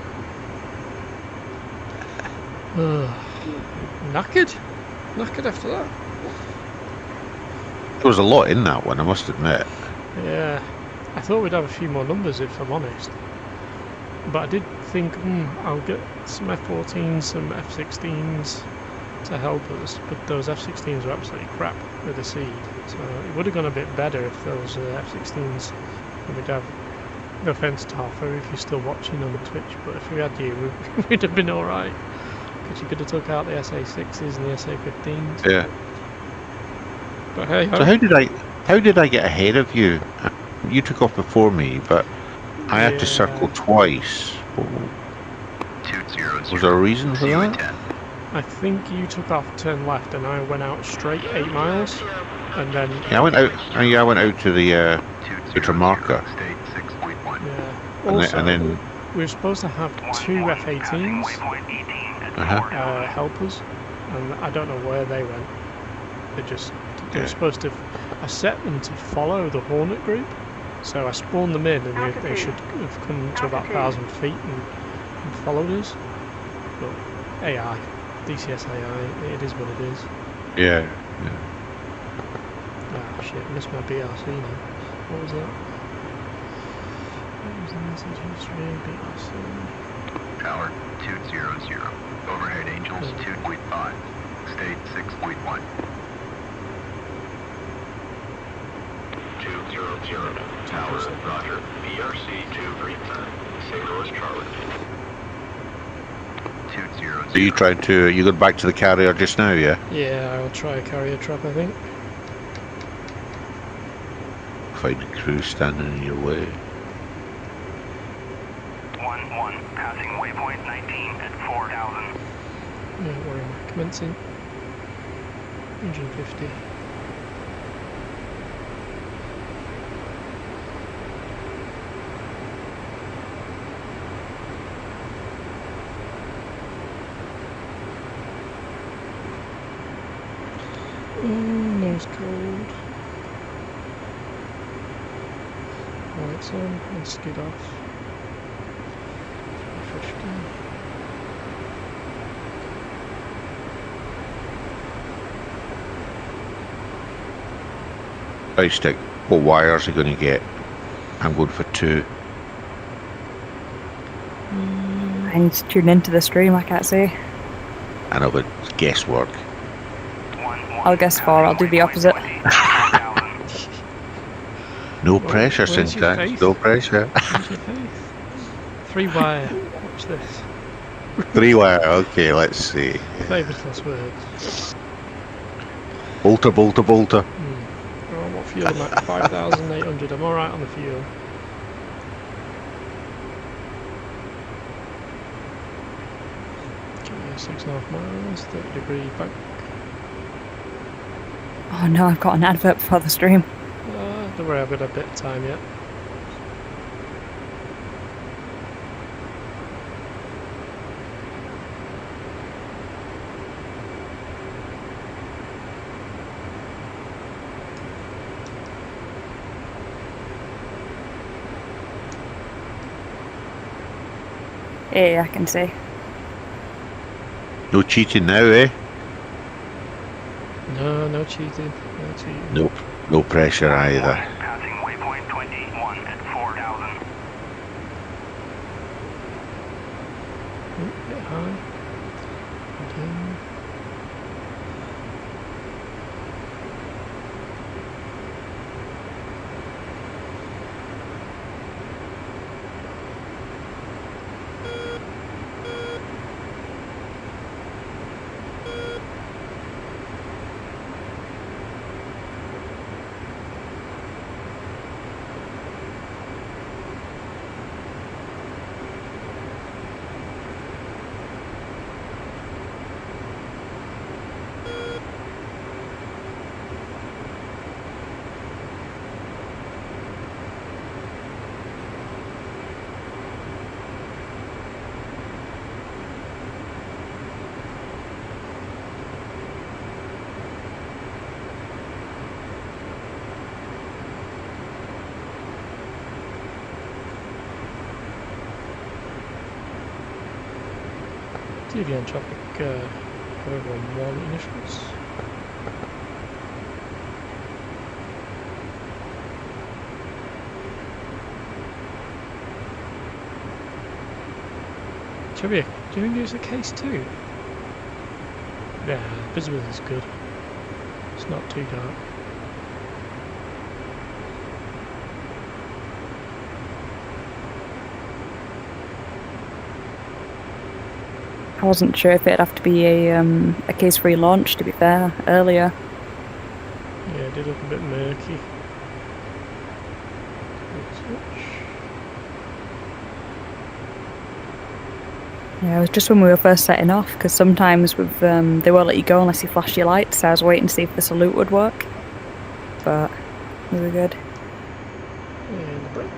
Knackered? Knackered after that? There was a lot in that one, I must admit. Yeah. I thought we'd have a few more numbers, if I'm honest. But I did think, I'll get some F-14s, some F-16s to help us. But those F-16s were absolutely crap with the seed. So it would have gone a bit better if those F-16s, and we'd have, no offence to Hoffer if you're still watching on Twitch, but if we had you, we'd have been alright. Because you could have took out the SA-6s and the SA-15s. Yeah. But hey, so how did I get ahead of you? You took off before me, but I had to circle twice. Was there a reason for that? I think you took off, turned left, and I went out straight 8 miles, and then... Yeah, I went out to the Tramarca. Yeah. Also, and then we were supposed to have 2 F-18s help us, and I don't know where they went. They were supposed to... I set them to follow the Hornet group, so I spawned them in, and they should have come to about 1,000 feet and followed us. But AI, DCS AI, it is what it is. Yeah. Ah, shit, I missed my BRC now. What was that? What was the message history? BRC. Tower 200. Overhead Angels 2.5. State 6.1. 200. Tower, roger. BRC 239. Signal is Charlie. 200. So you got back to the carrier just now, yeah? Yeah, I'll try a carrier trap, I think. Fighting crew standing in your way. 1-1, passing waypoint 19 at 4,000. Yeah, where am I? Commencing. 150. Nose cold. Lights on and skid off. 50. Right stick, what wires are you going to get? I'm going for 2. I need to tune into the stream, I can't say. I know, but it's guesswork. I'll guess 4, I'll do the opposite. No pressure, Syntax, no pressure. 3-wire, watch this. 3-wire, okay, let's see. Favourite last words. Bolter. Oh, what fuel am I? 5,800, I'm alright on the fuel. Okay, 6.5 miles, 30-degree bank. Oh no, I've got an advert before the stream. Don't worry, I've got a bit of time yet. Yeah, I can see. No cheating now, eh? No cheating. No cheating. Nope, no pressure either. Passing waypoint 21 at 4,000. A bit high. Down. DVN traffic over on 1 initials. Do you think it's a case 2? Yeah, visibility is good. It's not too dark. I wasn't sure if it'd have to be a case relaunch, to be fair, earlier. Yeah, it did look a bit murky. Yeah, it was just when we were first setting off, because sometimes with they won't let you go unless you flash your lights, so I was waiting to see if the salute would work. But we were good. And the brake.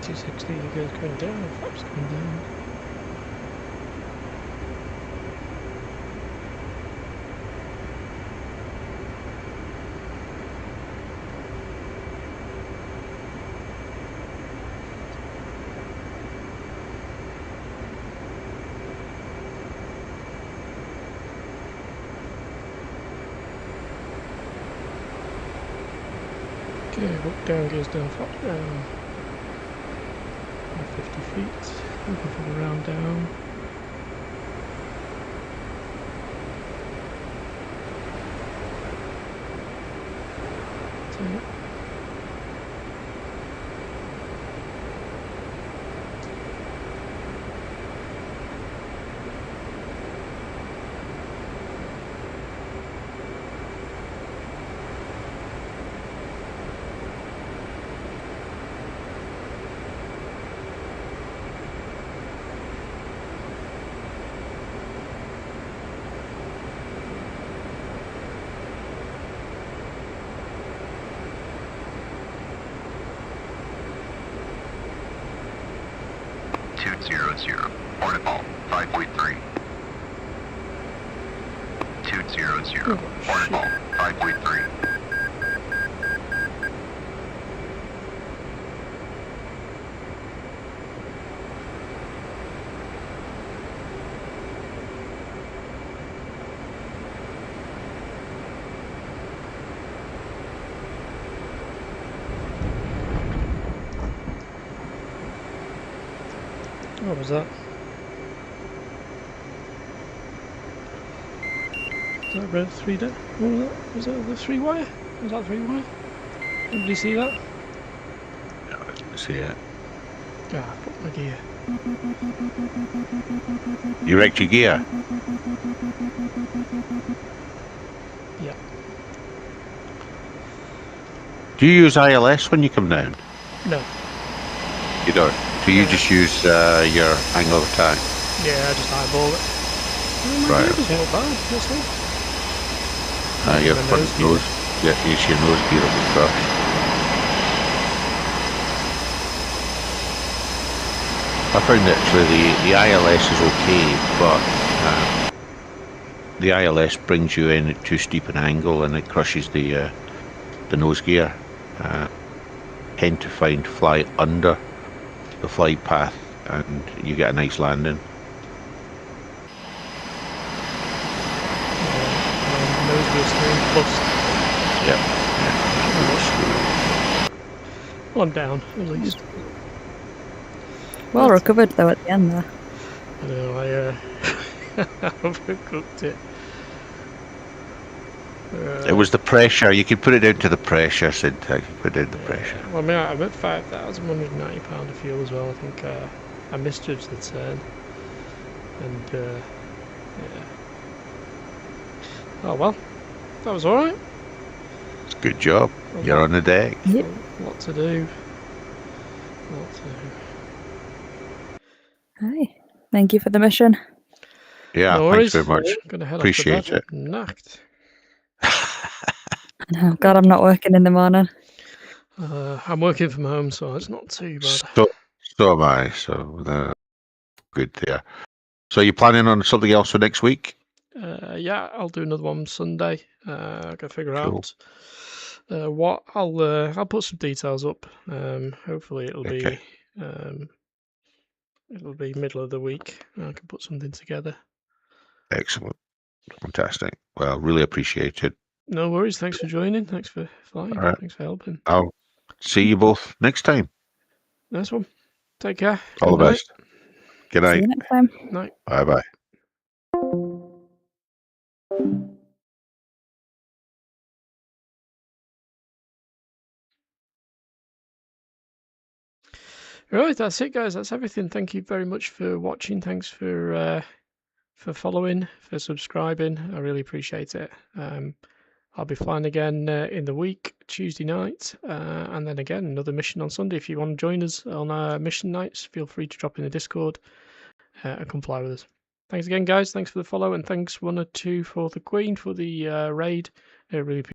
.260, you guys going down, flaps going down. Okay, hook down, gears down, flap down. 50 feet, looking for the round down. That's it. Port ball 5.3. 200. Port ball 5.3. What was that? Was that red 3 day? What was that? Was that the 3-wire? Was that 3-wire? Anybody see that? No, I didn't see it. Ah, fuck my gear. You wrecked your gear? Yeah. Do you use ILS when you come down? No. You don't? Do you just use your angle of attack? Yeah, I just eyeball it. Right. It was not bad, honestly. Your front nose, yeah, use your nose gear will be crushed. I found that actually the ILS is okay, but the ILS brings you in at too steep an angle and it crushes the nose gear. Tend to fly under the flight path and you get a nice landing. Nose gear steering plus. Yep. Well, I'm down, at least. Well recovered though at the end there. I know, I overcooked it. It was the pressure. You could put it down to the pressure, Sid. I could put it down to the pressure. Well, I mean, I'm at £5,190 of fuel as well. I think I misjudged the turn. And, yeah. Oh, well. That was alright. Good job. You're on the deck. Yep. What to do. Hi. Thank you for the mission. Yeah, no thanks worries. very much. Gonna head Appreciate off it. Knacked. Oh, God, I'm not working in the morning. I'm working from home, so it's not too bad. So am I. So good there. So you planning on something else for next week? yeah, I'll do another one Sunday. I can figure Cool. out what I'll put some details up. Hopefully it'll Okay. be middle of the week. I can put something together. Excellent. Fantastic. Well, really appreciate it. No worries. Thanks for joining. Thanks for flying. All right. Thanks for helping. I'll see you both next time. Nice one. Take care. All Good the night. best. Good See night. you next time. Night. Bye bye. Right, that's it, guys. That's everything. Thank you very much for watching. Thanks for following, for subscribing. I really appreciate it. I'll be flying again in the week, Tuesday night, and then again another mission on Sunday. If you want to join us on our mission nights, feel free to drop in the Discord and come fly with us. Thanks again, guys. Thanks for the follow, and thanks 1 or 2 for the Queen for the raid. I really appreciate